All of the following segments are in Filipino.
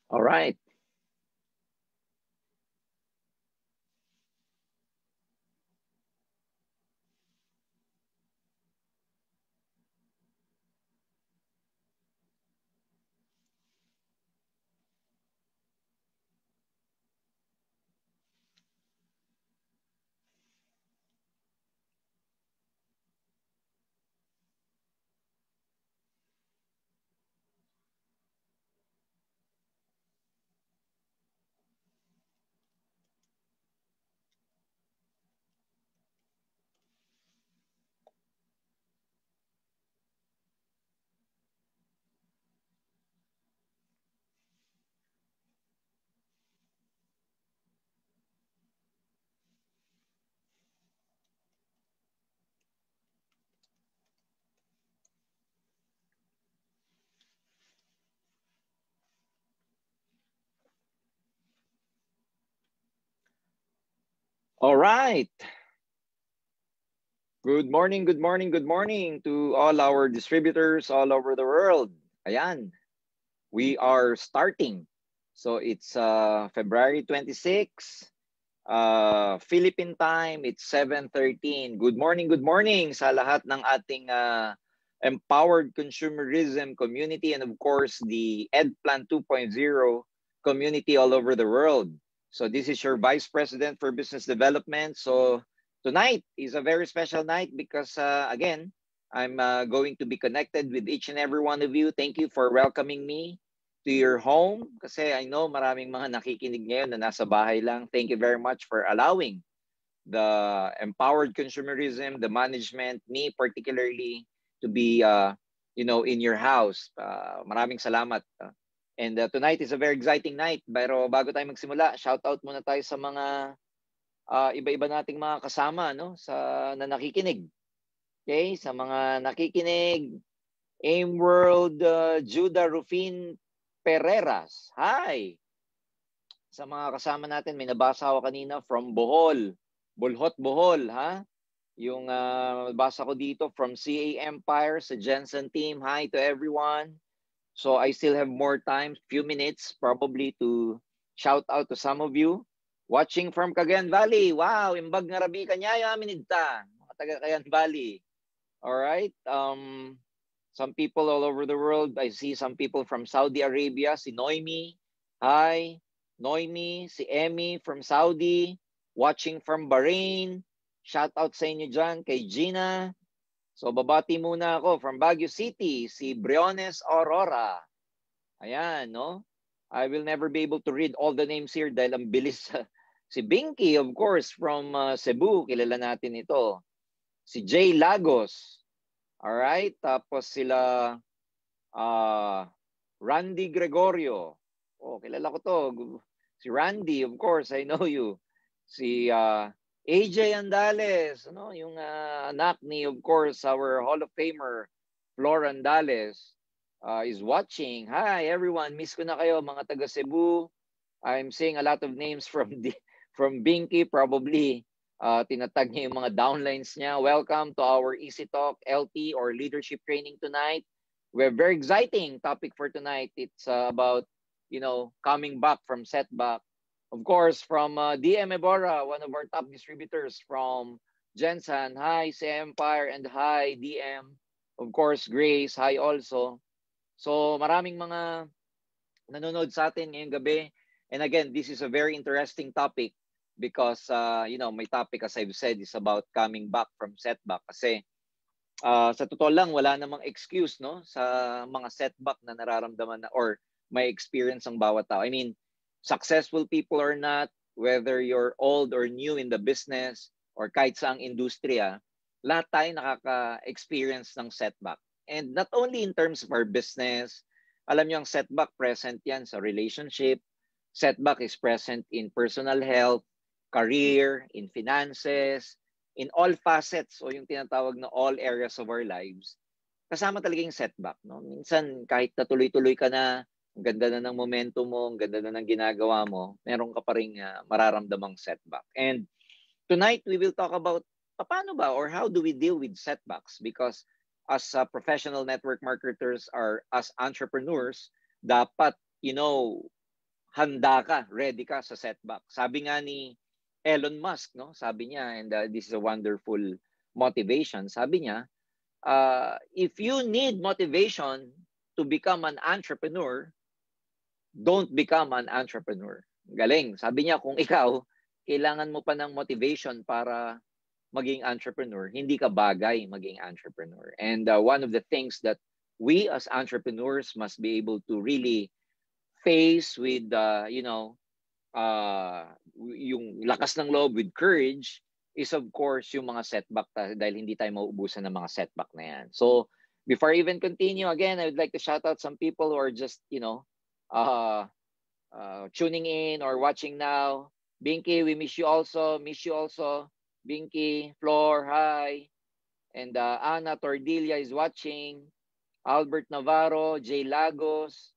All right. All right. Good morning, good morning, good morning to all our distributors all over the world. Ayan, we are starting. So it's February 26, Philippine time. It's 7:13. Good morning sa lahat ng ating empowered consumerism community and of course the EdPlan 2.0 community all over the world. So this is your Vice President for Business Development. So tonight is a very special night because again, I'm going to be connected with each and every one of you. Thank you for welcoming me to your home kasi I know maraming mga nakikinig ngayon na nasa bahay lang. Thank you very much for allowing the empowered consumerism, the management, me particularly to be in your house. Maraming salamat. And tonight is a very exciting night. Pero bago tayo magsimula, shout out muna tayo sa mga iba-iba nating mga kasama na nakikinig. Okay, sa mga nakikinig, Aim World, Judah Rufin Pereras. Hi! Sa mga kasama natin, may nabasa ako kanina from Bohol. Bulhot, Bohol, ha? Yung basa ko dito from CA Empire sa Jensen team. Hi to everyone. So I still have more time, few minutes probably to shout out to some of you. Watching from Cagayan Valley. Wow, imbag nga rabi kanyaya minidta. Mga taga Cagayan Valley. All right. Some people all over the world. I see some people from Saudi Arabia. Si Noemi. Hi. Noemi. Si Emmy from Saudi. Watching from Bahrain. Shout out sa inyo dyan kay Gina. So babati muna ako from Baguio City. Si Briones Aurora. Ayan, no? I will never be able to read all the names here dahil ang bilis. Si Binky, of course, from Cebu. Kilala natin ito. Si Jay Lagos. Alright, tapos sila Randy Gregorio. Oh, kilala ko to. Si Randy, of course, I know you. Si AJ Andales, yung anak ni, of course, our Hall of Famer, Flor Andales, is watching. Hi, everyone. Miss ko na kayo, mga taga Cebu. I'm seeing a lot of names from Binky, probably tinatag niya yung mga downlines niya. Welcome to our Easy Talk LT or leadership training tonight. We have very exciting topic for tonight. It's about, coming back from setback. Of course, from DM Ebora, one of our top distributors from Jensen. Hi, si Empire, and hi, DM. Of course, Grace. Hi also. So, maraming mga nanonood sa atin ngayong gabi. And again, this is a very interesting topic because, my topic, as I've said, is about coming back from setback. Kasi, sa totoo lang, wala namang excuse, no? Sa mga setback na nararamdaman na or may experience ang bawat tao. I mean, successful people or not, whether you're old or new in the business or kahit saang industriya, lahat tayo nakaka-experience ng setback. And not only in terms of our business, alam niyo ang setback present yan sa relationship, setback is present in personal health, career, in finances, in all facets o yung tinatawag na all areas of our lives, kasama talaga yung setback. No? Minsan, kahit natuloy-tuloy ka na, ang ganda na ng momentum mo, ang ganda na ng ginagawa mo, meron ka pa rin mararamdamang setback. And tonight, we will talk about paano ba or how do we deal with setbacks? Because as professional network marketers or as entrepreneurs, dapat, handa ka, ready ka sa setback. Sabi nga ni Elon Musk, no? Sabi niya, and this is a wonderful motivation. Sabi niya, if you need motivation to become an entrepreneur, don't become an entrepreneur. Galing. Sabi niya, kung ikaw, kailangan mo pa ng motivation para maging entrepreneur, hindi ka bagay maging entrepreneur. And one of the things that we as entrepreneurs must be able to really face with, yung lakas ng loob, with courage, is of course yung mga setback dahil hindi tayo mauubusan ng mga setback na yan. So, before I even continue, again, I would like to shout out some people who are just, tuning in or watching now. Binky, we miss you also. Binky, Flor, hi. And Ana Tordilla is watching. Albert Navarro, Jay Lagos.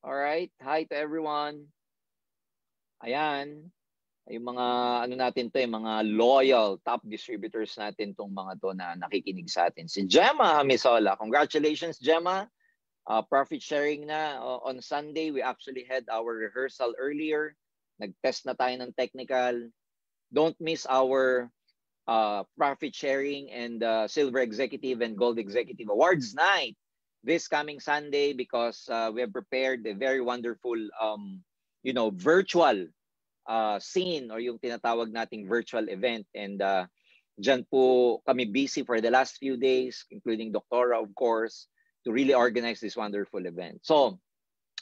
All right. Hi to everyone. Ayan. Yung mga ano natin to, yung mga loyal top distributors natin tong mga to na nakikinig sa atin. Si Gemma Misola. Congratulations, Gemma. Profit sharing na on Sunday. We actually had our rehearsal earlier. Nag-test na tayo ng technical. Don't miss our profit sharing and Silver Executive and Gold Executive Awards night this coming Sunday, because we have prepared a very wonderful virtual scene, or yung tinatawag nating virtual event. And dyan po kami busy for the last few days, including Doctora, of course, to really organize this wonderful event. So,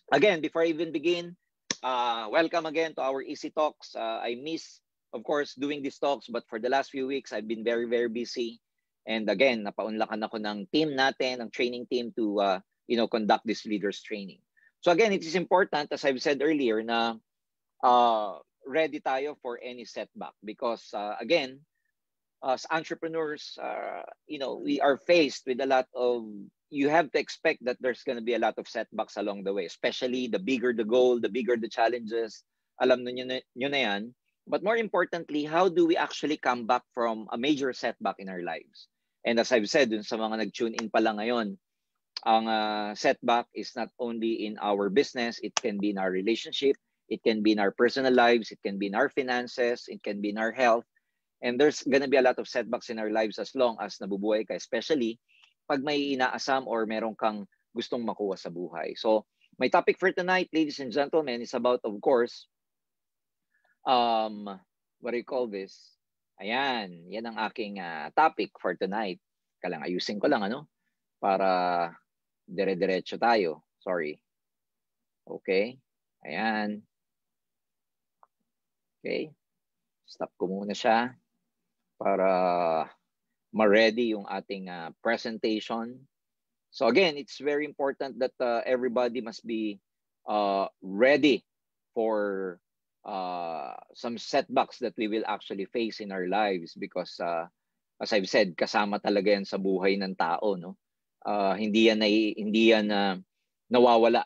again, before I even begin, welcome again to our Easy Talks. I miss, of course, doing these talks, but for the last few weeks, I've been very, very busy. And again, napaunlakan ako ng team natin, ng training team to, conduct this leaders training. So again, it is important, as I've said earlier, na ready tayo for any setback, because again, as entrepreneurs, we are faced with a lot of, you have to expect that there's going to be a lot of setbacks along the way, especially the bigger the goal, the bigger the challenges. Alam nyo na yan. But more importantly, how do we actually come back from a major setback in our lives? And as I've said, dun sa mga nag-tune in pala ngayon, ang setback is not only in our business, it can be in our relationship, it can be in our personal lives, it can be in our finances, it can be in our health. And there's gonna be a lot of setbacks in our lives as long as nabubuhay ka, especially pag may inaasam or meron kang gustong makuha sa buhay. So, my topic for tonight, ladies and gentlemen, is about, of course, what do you call this? Ayan, yan ang aking topic for tonight. Kailang ayusin ko lang, para dire-diretso tayo. Sorry. Okay. Ayan. Okay. Stop ko muna siya para ma-ready yung ating presentation. So again, it's very important that everybody must be ready for some setbacks that we will actually face in our lives, because as I've said, kasama talaga yan sa buhay ng tao, no? Hindi yan nawawala.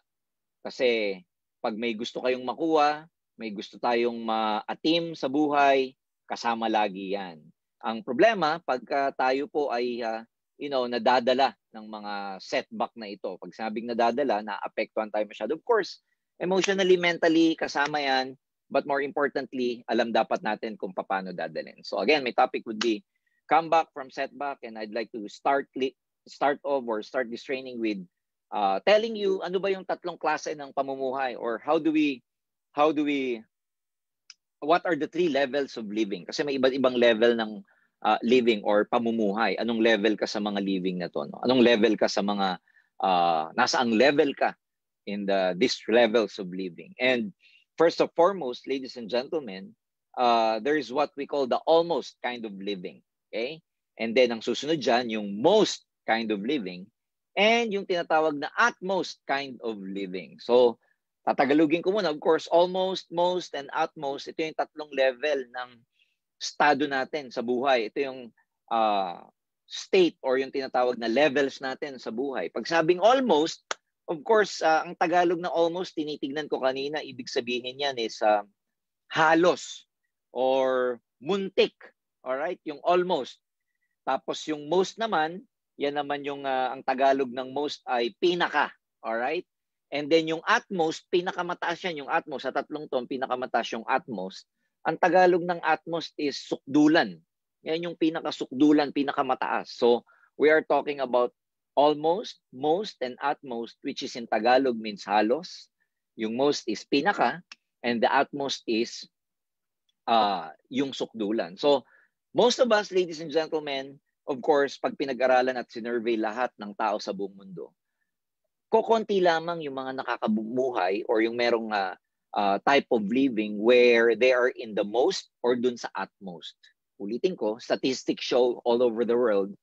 Kasi pag may gusto kayong makuha, may gusto tayong ma-atim sa buhay, kasama lagi yan. Ang problema, pagka tayo po ay nadadala ng mga setback na ito. Pag sabing nadadala, naapektuhan tayo masyado. Of course, emotionally, mentally, kasama yan. But more importantly, alam dapat natin kung paano dadalhin. So again, my topic would be comeback from setback. And I'd like to start this training with telling you ano ba yung tatlong klase ng pamumuhay, or what are the three levels of living? Kasi may iba't ibang level ng living or pamumuhay. Anong level ka sa mga living na to? No? Anong level ka sa mga, nasaang level ka in these levels of living? And first and foremost, ladies and gentlemen, there is what we call the almost kind of living. Okay? And then ang susunod dyan, yung most kind of living, and yung tinatawag na utmost kind of living. So, tatagalugin ko muna, of course, almost, most, and utmost. Ito yung tatlong level ng estado natin sa buhay. Ito yung state or yung tinatawag na levels natin sa buhay. Pag sabing almost, of course, ang Tagalog na almost, tinitignan ko kanina, ibig sabihin yan is halos or muntik. Alright? Yung almost. Tapos yung most naman, yan naman yung ang Tagalog ng most ay pinaka. Alright? And then yung utmost, pinakamataas yan. Yung utmost, sa tatlong to, pinakamataas yung utmost. Ang Tagalog ng utmost is sukdulan. Yan yung pinakasukdulan, pinakamataas. So, we are talking about almost, most, and utmost, which is in Tagalog means halos. Yung most is pinaka, and the utmost is yung sukdulan. So, most of us, ladies and gentlemen, of course, pag pinag-aralan at sinurvey lahat ng tao sa buong mundo, kokonti lamang yung mga nakakabuhay or yung merong type of living where they are in the most or dun sa utmost. Ulitin ko, statistics show all over the world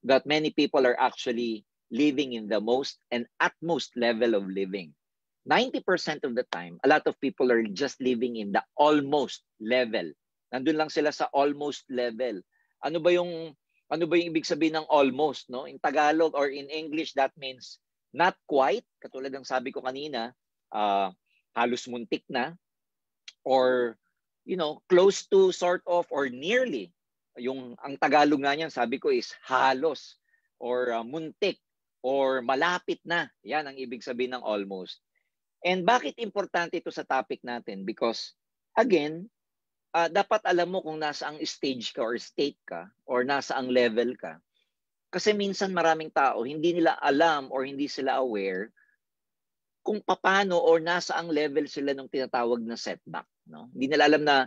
that many people are actually living in the most and utmost level of living. 90% of the time, a lot of people are just living in the almost level. Nandun lang sila sa almost level. Ano ba yung ibig sabihin ng almost, no? In Tagalog or in English, that means not quite, katulad ng sabi ko kanina, halos muntik na, or close to, sort of, or nearly. Ang Tagalog nga niyan, sabi ko is halos, or muntik, or malapit na. Yan ang ibig sabihin ng almost. And bakit importante ito sa topic natin? Because, again, dapat alam mo kung nasa ang stage ka or state ka or nasa ang level ka. Kasi minsan maraming tao, hindi nila alam or hindi sila aware kung paano or nasa ang level sila ng tinatawag na setback. No? Hindi nila alam na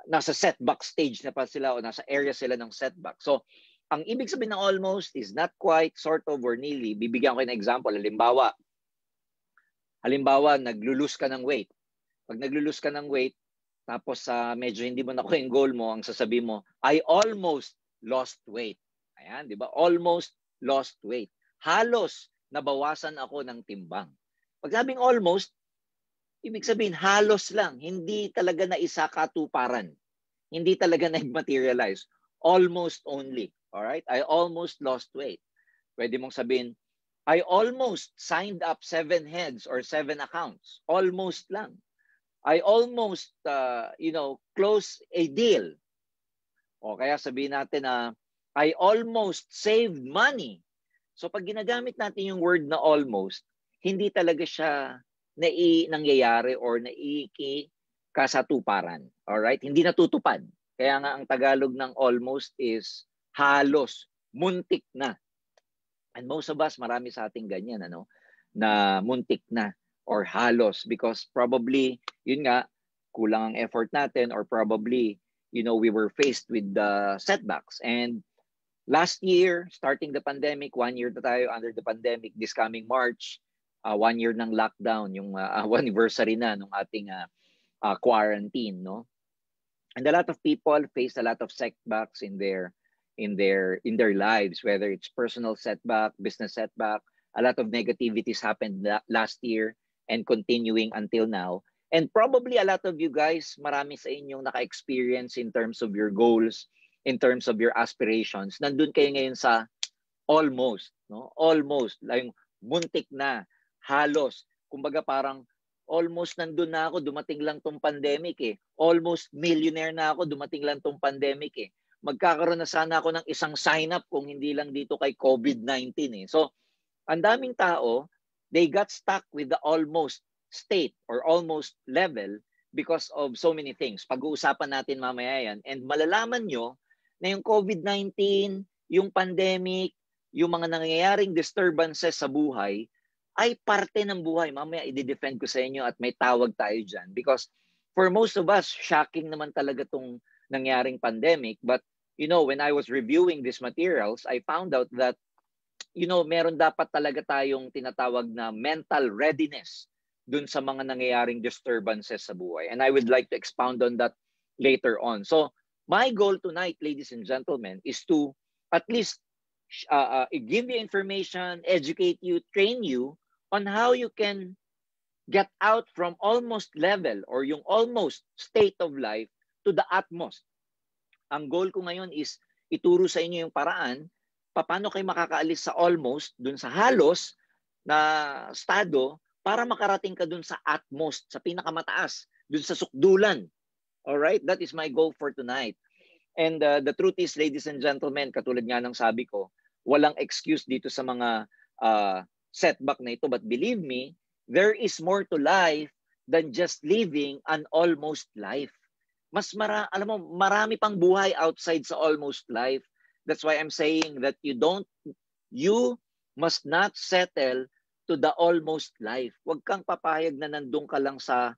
nasa setback stage na pa sila o nasa area sila ng setback. So, ang ibig sabihin ng almost is not quite, sort of, or nearly. Bibigyan ko ng example. Halimbawa, naglulus ka ng weight. Pag naglulus ka ng weight, tapos medyo hindi mo nakuha yung goal mo, ang sasabihin mo, I almost lost weight. Ayan, di ba? Almost lost weight. Halos nabawasan ako ng timbang. Pag sabing almost, ibig sabihin halos lang. Hindi talaga na isa katuparan. Hindi talaga nag-materialize. Almost only. Alright? I almost lost weight. Pwede mong sabihin, I almost signed up 7 heads or 7 accounts. Almost lang. I almost, close a deal. O kaya sabihin natin na, I almost saved money. So pag ginagamit natin yung word na almost, hindi talaga siya nangyayari or kasatuparan. Alright? Hindi natutupad. Kaya nga ang Tagalog ng almost is halos, muntik na. And most of us, marami sa ating ganyan, na muntik na or halos because probably, yun nga, kulang ang effort natin or probably, we were faced with the setbacks. And last year, starting the pandemic, 1 year na tayo under the pandemic, this coming March, 1 year ng lockdown, yung anniversary na ng ating quarantine, no? And a lot of people face a lot of setbacks in their lives, whether it's personal setback, business setback. A lot of negativities happened last year and continuing until now. And probably a lot of you guys, marami sa inyong naka-experience in terms of your goals, in terms of your aspirations. Nandun kayo ngayon sa almost, no? Almost, like muntik na, halos. Kumbaga parang almost nandun na ako, dumating lang tong pandemic eh. Almost millionaire na ako, dumating lang tong pandemic eh. Magkakaroon na sana ako ng isang sign-up kung hindi lang dito kay COVID-19 eh. So, ang daming tao, they got stuck with the almost state or almost level because of so many things. Pag-uusapan natin mamaya yan. And malalaman nyo na yung COVID-19, yung pandemic, yung mga nangyayaring disturbances sa buhay, ay parte ng buhay. Mamaya i-defend ko sa inyo at may tawag tayo dyan. Because for most of us, shocking naman talaga tong nangyaring pandemic. But when I was reviewing these materials, I found out that, meron dapat talaga tayong tinatawag na mental readiness dun sa mga nangyayaring disturbances sa buhay. And I would like to expound on that later on. So, my goal tonight, ladies and gentlemen, is to at least give you information, educate you, train you on how you can get out from almost level or yung almost state of life to the utmost. Ang goal ko ngayon is ituro sa inyo yung paraan paano kayo makakaalis sa almost, dun sa halos na estado para makarating ka dun sa utmost, sa pinakamataas, dun sa sukdulan. Alright? That is my goal for tonight. And the truth is, ladies and gentlemen, katulad nga ng sabi ko, walang excuse dito sa mga setback na ito. But believe me, there is more to life than just living an almost life. Alam mo, marami pang buhay outside sa almost life. That's why I'm saying that you must not settle to the almost life. Huwag kang papayag na nandun ka lang sa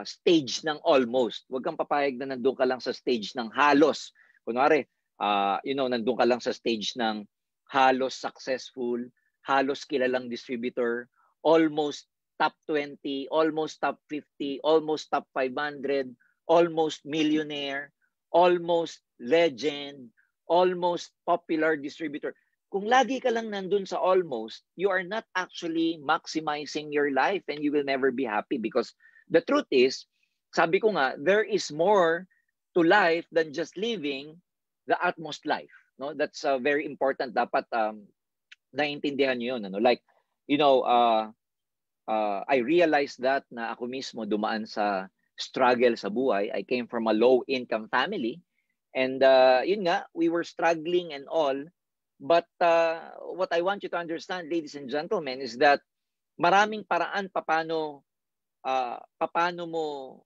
stage ng almost. Huwag kang papayag na nandun ka lang sa stage ng halos. Kunwari, nandun ka lang sa stage ng halos successful, halos kilalang distributor, almost top 20, almost top 50, almost top 500, almost millionaire, almost legend, almost popular distributor. Kung lagi ka lang nandun sa almost, you are not actually maximizing your life and you will never be happy because the truth is, sabi ko nga, there is more to life than just living the utmost life. No, that's very important. Dapat naiintindihan niyo 'yun. Like, I realized that na ako mismo dumaan sa struggle sa buhay. I came from a low-income family, and yun nga, we were struggling and all. But what I want you to understand, ladies and gentlemen, is that maraming paraan paano mo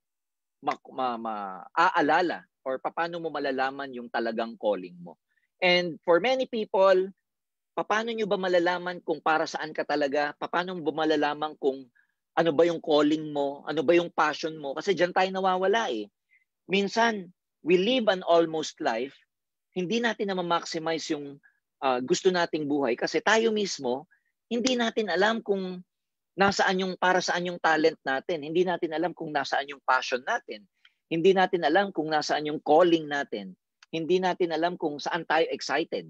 maaalala or paano mo malalaman yung talagang calling mo. And for many people, paano nyo ba malalaman kung para saan ka talaga? Paano mo ba malalaman kung ano ba yung calling mo? Ano ba yung passion mo? Kasi dyan tayo nawawala eh. Minsan, we live an almost life, hindi natin na ma-maximize yung gusto nating buhay kasi tayo mismo, hindi natin alam kung para saan yung talent natin. Hindi natin alam kung nasaan yung passion natin. Hindi natin alam kung nasaan yung calling natin. Hindi natin alam kung saan tayo excited.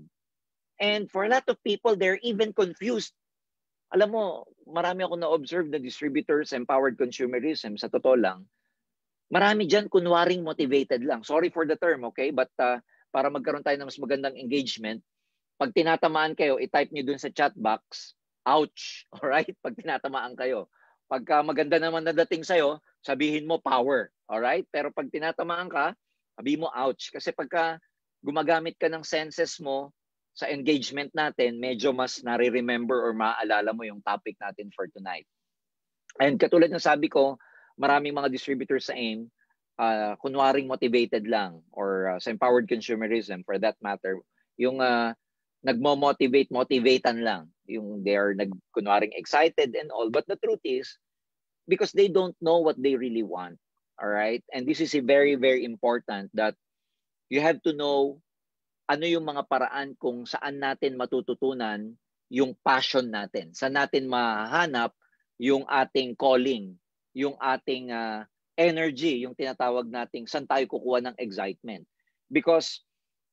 And for a lot of people, they're even confused. Alam mo, marami ako na-observe na distributors, empowered consumerism, sa totoo lang, marami dyan kunwaring motivated lang. Sorry for the term, okay? But para magkaroon tayo ng mas magandang engagement, pag tinatamaan kayo, i-type nyo dun sa chat box, ouch, alright? Pag tinatamaan kayo. Pagka maganda naman nadating sa'yo, sabihin mo power, alright? Pero pag tinatamaan ka, sabihin mo ouch. Kasi pagka gumagamit ka ng senses mo sa engagement natin, medyo mas nare-remember or maaalala mo yung topic natin for tonight. And katulad ng sabi ko, maraming mga distributors sa AIM, kunwaring motivated lang or sa empowered consumerism for that matter, yung motivatean lang. Yung they are kunwaring excited and all. But the truth is, because they don't know what they really want. All right? And this is very, very important that you have to know ano yung mga paraan kung saan natin matututunan yung passion natin. Saan natin mahanap yung ating calling, yung ating energy, yung tinatawag nating saan tayo kukuha ng excitement. Because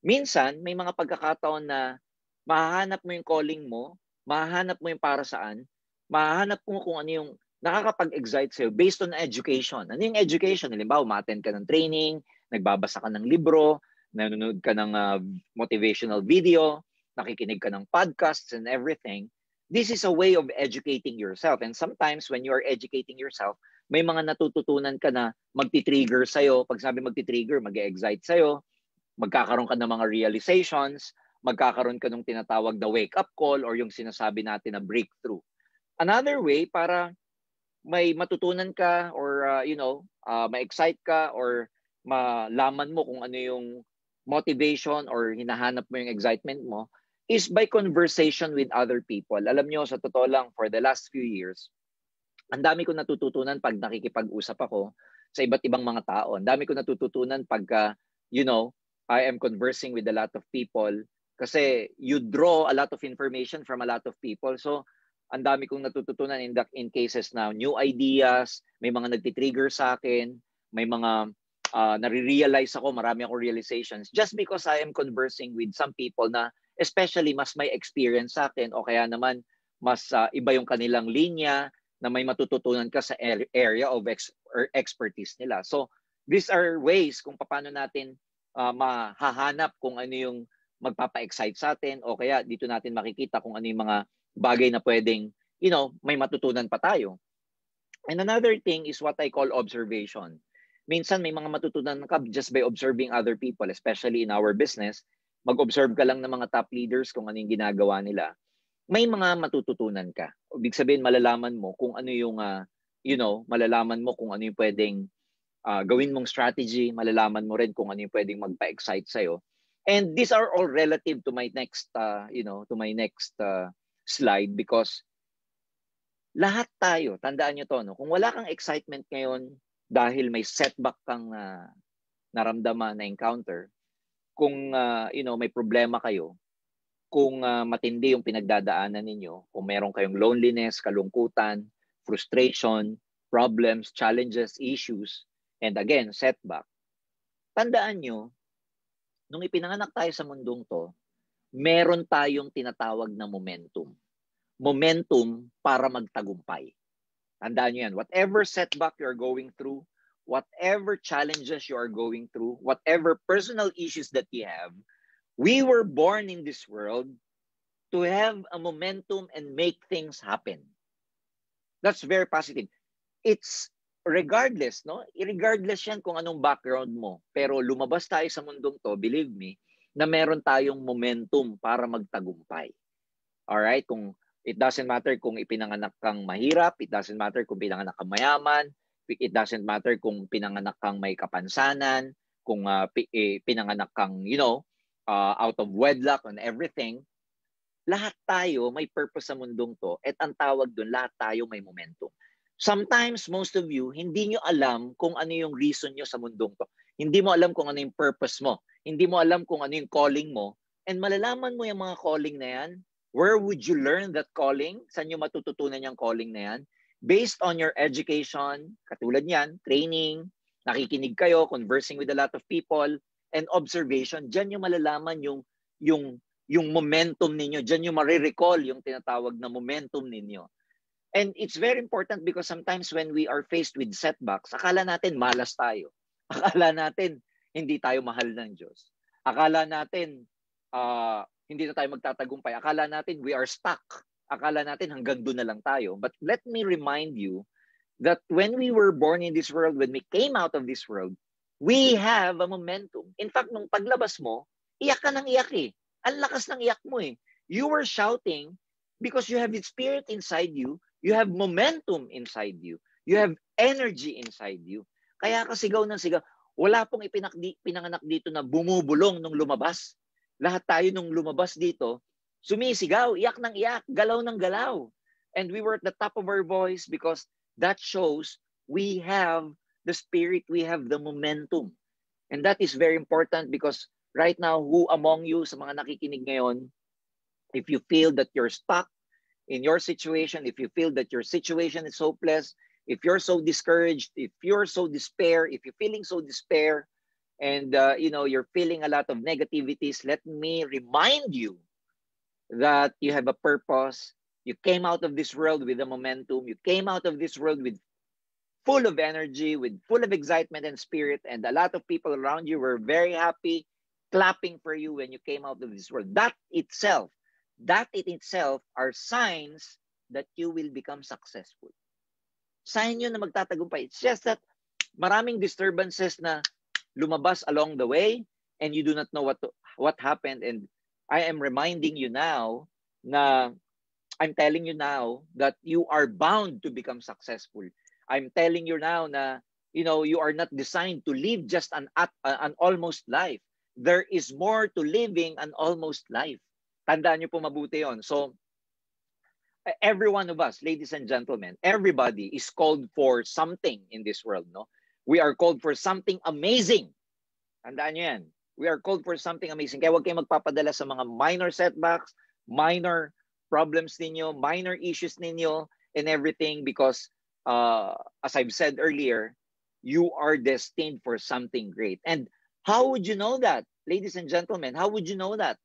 minsan, may mga pagkakataon na mahahanap mo yung calling mo, mahahanap mo yung para saan, mahahanap mo kung ano yung nakakapag-excite sa'yo based on education. Ano yung education? Halimbawa, ma-attend ka ng training, nagbabasa ka ng libro, nanonood ka ng motivational video, nakikinig ka ng podcasts and everything. This is a way of educating yourself. And sometimes when you are educating yourself, may mga natututunan ka na magti-trigger sa'yo. Pag sabi magti-trigger, mag-excite sa'yo, magkakaroon ka ng mga realizations, magkakaroon ka ng tinatawag na wake-up call or yung sinasabi natin na breakthrough. Another way para may matutunan ka or ma-excite ka or malaman mo kung ano yung motivation or hinahanap mo yung excitement mo is by conversation with other people. Alam nyo, sa totoo lang, for the last few years, ang dami ko natututunan pag nakikipag-usap ako sa iba't ibang mga tao. Ang dami ko natututunan pag, I am conversing with a lot of people kasi you draw a lot of information from a lot of people. So, ang dami kong natututunan in cases na new ideas, may mga nagtitrigger sa akin, may mga nare-realize ako, marami akong realizations just because I am conversing with some people na especially mas may experience sa akin o kaya naman mas iba yung kanilang linya na may matututunan ka sa area of expertise nila. So, these are ways kung paano natin mahahanap kung ano yung magpapa-excite sa atin o kaya dito natin makikita kung ano yung mga bagay na pwedeng, may matutunan pa tayo. And another thing is what I call observation. Minsan may mga matutunan ka just by observing other people, especially in our business. Mag-observe ka lang ng mga top leaders kung ano yung ginagawa nila. may mga matututunan ka. Ibig sabihin, malalaman mo kung ano yung, malalaman mo kung ano yung pwedeng gawin mong strategy, malalaman mo rin kung ano yung pwedeng magpa-excite sa'yo. And these are all relative to my next, slide, because lahat tayo, tandaan nyo to, no? Kung wala kang excitement ngayon dahil may setback kang naramdaman na encounter, kung may problema kayo, kung matindi yung pinagdadaanan ninyo, kung meron kayong loneliness, kalungkutan, frustration, problems, challenges, issues, and again, setback, tandaan nyo, nung ipinanganak tayo sa mundong to, meron tayong tinatawag na momentum. Momentum para magtagumpay. Tandaan nyo yan. Whatever setback you're going through, whatever challenges you are going through, whatever personal issues that you have, we were born in this world to have a momentum and make things happen. That's very positive. It's regardless, no? Regardless yan kung anong background mo. Pero lumabas tayo sa mundong to, believe me, na meron tayong momentum para magtagumpay. Alright? Kung it doesn't matter kung ipinanganak kang mahirap, it doesn't matter kung pinanganak kang mayaman, it doesn't matter kung pinanganak kang may kapansanan, kung pinanganak kang, out of wedlock and everything, lahat tayo may purpose sa mundong to, at ang tawag doon, lahat tayo may momentum. Sometimes, most of you, hindi nyo alam kung ano yung reason nyo sa mundong to. Hindi mo alam kung ano yung purpose mo. Hindi mo alam kung ano yung calling mo. And malalaman mo yung mga calling na yan. Where would you learn that calling? Saan nyo matututunan yung calling na yan? Based on your education, katulad yan, training, nakikinig kayo, conversing with a lot of people, and observation, dyan yung malalaman yung momentum ninyo. Dyan yung marirecall yung tinatawag na momentum ninyo. And it's very important because sometimes when we are faced with setbacks, akala natin malas tayo. Akala natin hindi tayo mahal ng Diyos. Akala natin hindi na tayo magtatagumpay. Akala natin we are stuck. Akala natin hanggang doon na lang tayo. But let me remind you that when we were born in this world, when we came out of this world, we have a momentum. In fact, nung paglabas mo, iyak ka ng iyak eh. Ang lakas ng iyak mo eh. You were shouting because you have the spirit inside you. You have momentum inside you. You have energy inside you. Kaya ka sigaw ng sigaw. Wala pong pinanganak dito na bumubulong nung lumabas. Lahat tayo nung lumabas dito, sumisigaw, iyak ng iyak, galaw ng galaw. And we were at the top of our voice because that shows we have the spirit, we have the momentum. And that is very important because right now, who among you, sa mga nakikinig ngayon, if you feel that you're stuck in your situation, if you feel that your situation is hopeless, if you're so discouraged, if you're so despair, if you're feeling so despair, and you're feeling a lot of negativities, let me remind you that you have a purpose. You came out of this world with a momentum. You came out of this world with full of energy, with full of excitement and spirit, and a lot of people around you were very happy, clapping for you when you came out of this world. That in itself are signs that you will become successful. Sign yun na magtatagumpay. It's just that maraming disturbances na lumabas along the way and you do not know what happened. And I am reminding you now na I'm telling you now that you are bound to become successful. I'm telling you now na you are not designed to live just an almost life. There is more to living an almost life. Tandaan niyo po mabuti yon. So, every one of us, ladies and gentlemen, everybody is called for something in this world, no? We are called for something amazing. Tandaan niyo yan. We are called for something amazing. Kaya huwag kayong magpapadala sa mga minor setbacks, minor problems ninyo, minor issues ninyo, and everything because, as I've said earlier, you are destined for something great. And how would you know that, ladies and gentlemen? How would you know that?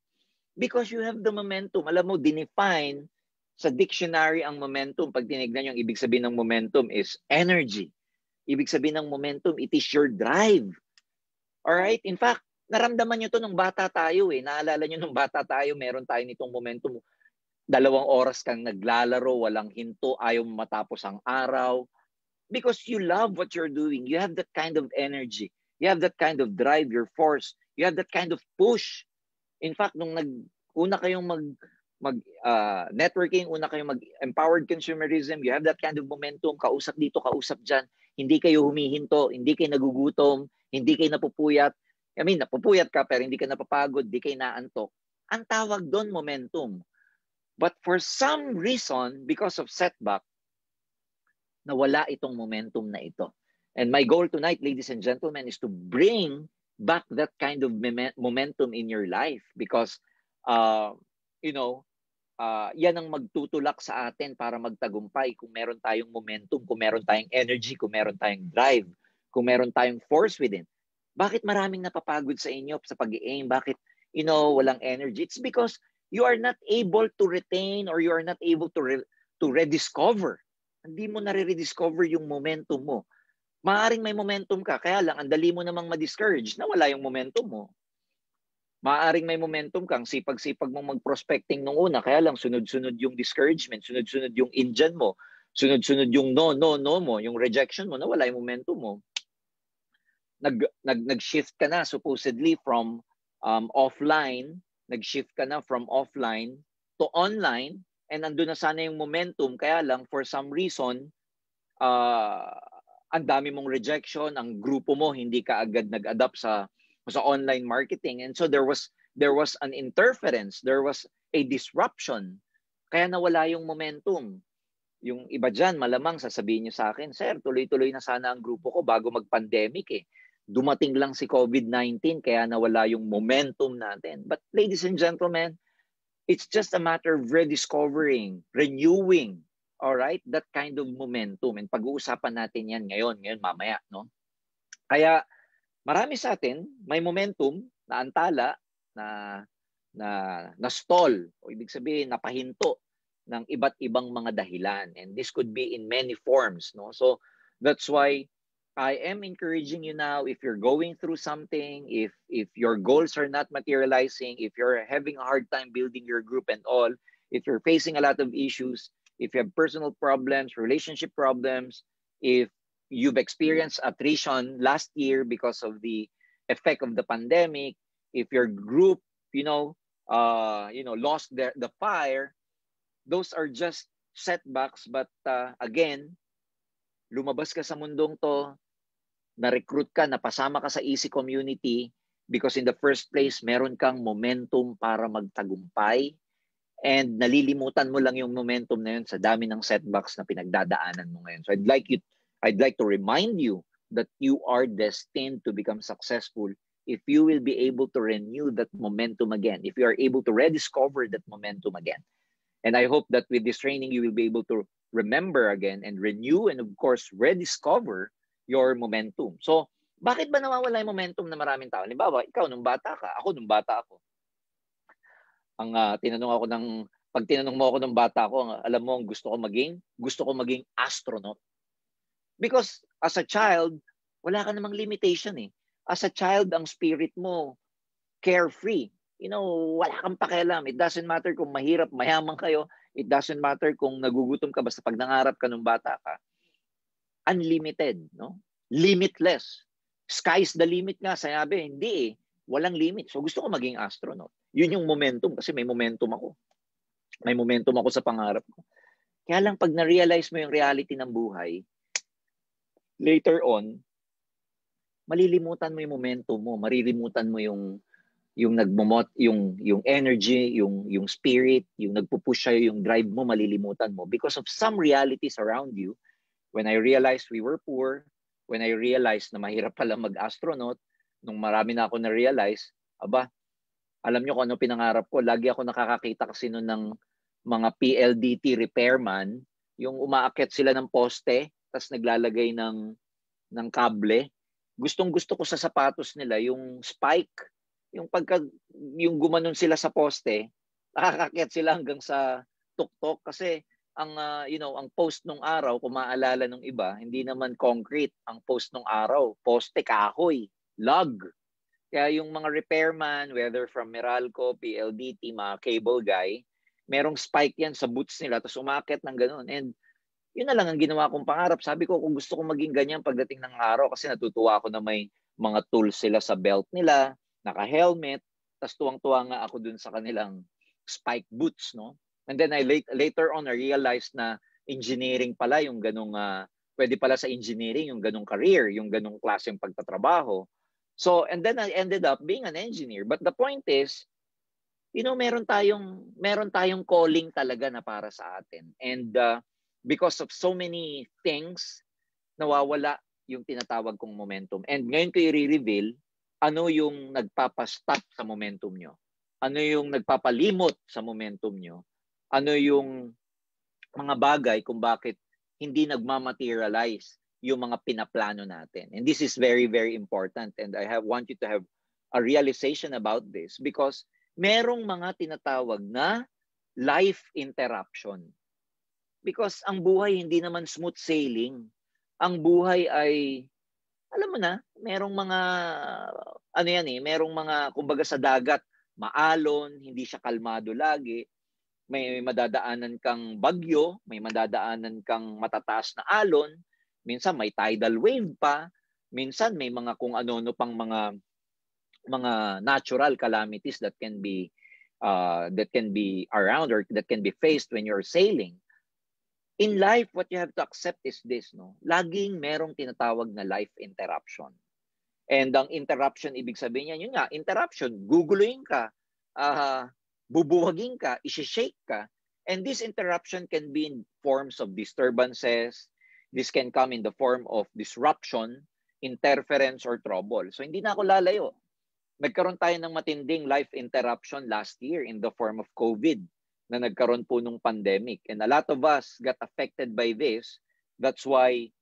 Because you have the momentum. Alam mo, dinefine sa dictionary ang momentum. Pag tinignan yung ibig sabihin ng momentum is energy. Ibig sabihin ng momentum, it is your drive. Alright? In fact, naramdaman nyo to nung bata tayo eh. Naalala nyo nung bata tayo, meron tayo nitong momentum. 2 oras kang naglalaro, walang hinto, ayaw matapos ang araw. Because you love what you're doing. You have that kind of energy. You have that kind of drive, your force. You have that kind of push. In fact, nung una kayong networking, una kayo mag-empowered consumerism, you have that kind of momentum, kausap dito, kausap dyan, hindi kayo humihinto, hindi kayo nagugutom, hindi kayo napupuyat. I mean, napupuyat ka pero hindi ka napapagod, hindi kayo naantok. Ang tawag doon, momentum. But for some reason, because of setback, nawala itong momentum na ito. And my goal tonight, ladies and gentlemen, is to bring back that kind of momentum in your life because, yan ang magtutulak sa atin para magtagumpay kung meron tayong momentum, kung meron tayong energy, kung meron tayong drive, kung meron tayong force within. Bakit maraming napapagod sa inyo sa pag-i-aim? Bakit, walang energy? It's because you are not able to retain or you are not able to rediscover. Hindi mo nare-rediscover yung momentum mo. Maaring may momentum ka, kaya lang, ang dali mo namang ma-discourage na wala yung momentum mo. Maaring may momentum kang sipag-sipag mong mag-prospecting nung una, kaya lang sunod-sunod yung discouragement, sunod-sunod yung Indian mo, sunod-sunod yung no mo, yung rejection mo, nawala yung momentum mo. Nag-shift ka na supposedly from offline, nag-shift ka na from offline to online, and nandun na sana yung momentum, kaya lang for some reason, ang dami mong rejection, ang grupo mo hindi ka agad nag-adapt sa online marketing, and so there was an interference, there was a disruption, kaya nawala yung momentum. Yung iba dyan, malamang sasabihin nyo sa akin, sir, tuloy-tuloy na sana ang grupo ko bago mag-pandemic eh. Dumating lang si COVID-19 kaya nawala yung momentum natin. But ladies and gentlemen, it's just a matter of rediscovering, renewing, all right, that kind of momentum. And pag-uusapan natin yan ngayon mamaya, no? Kaya marami sa atin may momentum na antala na stall, o ibig sabihin napahinto ng iba't ibang mga dahilan, and this could be in many forms, no? So that's why I am encouraging you now, if you're going through something, if your goals are not materializing, if you're having a hard time building your group and all, if you're facing a lot of issues, if you have personal problems, relationship problems, if you've experienced attrition last year because of the effect of the pandemic, if your group, lost the fire, those are just setbacks. But again, lumabas ka sa mundong to, na-recruit ka, napasama ka sa Easy Community because in the first place, meron kang momentum para magtagumpay, and nalilimutan mo lang yung momentum na yun sa dami ng setbacks na pinagdadaanan mo ngayon. So I'd like to remind you that you are destined to become successful if you will be able to renew that momentum again, if you are able to rediscover that momentum again. And I hope that with this training, you will be able to remember again and renew and of course, rediscover your momentum. So, bakit ba nawawala yung momentum na maraming tao? Halimbawa, ikaw nung bata ka, ako nung bata ako. Pag tinanong mo ako nung bata ako, alam mo, gusto ko maging astronaut. Because as a child, wala ka namang limitation eh. As a child, ang spirit mo, carefree. Wala kang pakialam. It doesn't matter kung mahirap, mayaman kayo. It doesn't matter kung nagugutom ka, basta pag nangarap ka nung bata ka. Unlimited, no? Limitless. Sky's the limit nga, sabi. Hindi eh. Walang limit. So gusto ko maging astronaut. Yun yung momentum kasi may momentum ako. May momentum ako sa pangarap ko. Kaya lang pag na-realize mo yung reality ng buhay, later on, malilimutan mo yung momentum mo, maririmutan mo yung energy, yung spirit, yung nagpupush sa'yo, yung drive mo, malilimutan mo because of some realities around you. When I realized we were poor, when I realized na mahirap pala mag-astronaut, nung marami na ako na-realize, alam nyo kung ano pinangarap ko, lagi ako nakakakita kasi nun ng mga PLDT repairman, yung umaakyat sila ng poste, tas naglalagay ng kable. Gustong-gusto ko sa sapatos nila, yung spike, yung gumanon sila sa poste, nakakakyat sila hanggang sa tuktok kasi ang post nung araw, kung maalala nung iba, hindi naman concrete ang post nung araw, poste, kahoy, log. Kaya yung mga repairman, whether from Meralco, PLDT, mga cable guy, merong spike yan sa boots nila, tapos umakyat ng ganun. And yun na lang ang ginawa kong pangarap. Sabi ko, kung gusto kong maging ganyan pagdating ng araw, kasi natutuwa ako na may mga tools sila sa belt nila, naka-helmet, tapos tuwang-tuwa nga ako dun sa kanilang spike boots, no? And then later on I realized na engineering pala yung ganung pwede pala sa engineering yung ganung career, yung ganung klaseng pagtatrabaho. So, and then I ended up being an engineer. But the point is, you know, meron tayong calling talaga na para sa atin. And because of so many things, nawawala yung tinatawag kong momentum. And ngayon ko i-reveal ano yung nagpapastop sa momentum nyo. Ano yung nagpapalimot sa momentum nyo. Ano yung mga bagay kung bakit hindi nagmamaterialize yung mga pinaplano natin. And this is very, very important. And I want you to have a realization about this because merong mga tinatawag na life interruption. Because ang buhay hindi naman smooth sailing. Ang buhay ay, alam mo na, merong mga, merong mga, kumbaga sa dagat, maalon, hindi siya kalmado lagi. May madadaanan kang bagyo, may madadaanan kang matataas na alon, minsan may tidal wave pa, minsan may mga kung ano-ano pang mga natural calamities that can be around or that can be faced when you're sailing. In life, what you have to accept is this, no? Laging merong tinatawag na life interruption. And ang interruption, ibig sabihin niya, yun nga, interruption, guguluhin ka, bubuwagin ka, isi-shake ka, and this interruption can be in forms of disturbances. This can come in the form of disruption, interference, or trouble. So hindi na ako lalayo. Nagkaroon tayo ng matinding life interruption last year in the form of COVID na nagkaroon po nung pandemic. And a lot of us got affected by this. That's why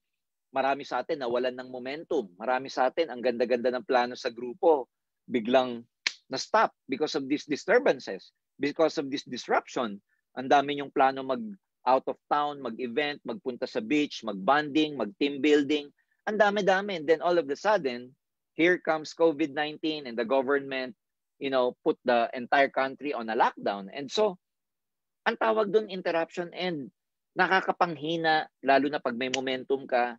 marami sa atin nawalan ng momentum. Marami sa atin ang ganda-ganda ng plano sa grupo. Biglang na-stop because of these disturbances, because of this disruption. Ang dami yung plano mag-out of town, mag-event, magpunta sa beach, mag-bonding, mag-team building. Ang dami-dami. And then all of a sudden, here comes COVID-19 and the government, you know, put the entire country on a lockdown. And so, ang tawag doon interruption and nakakapanghina, lalo na pag may momentum ka,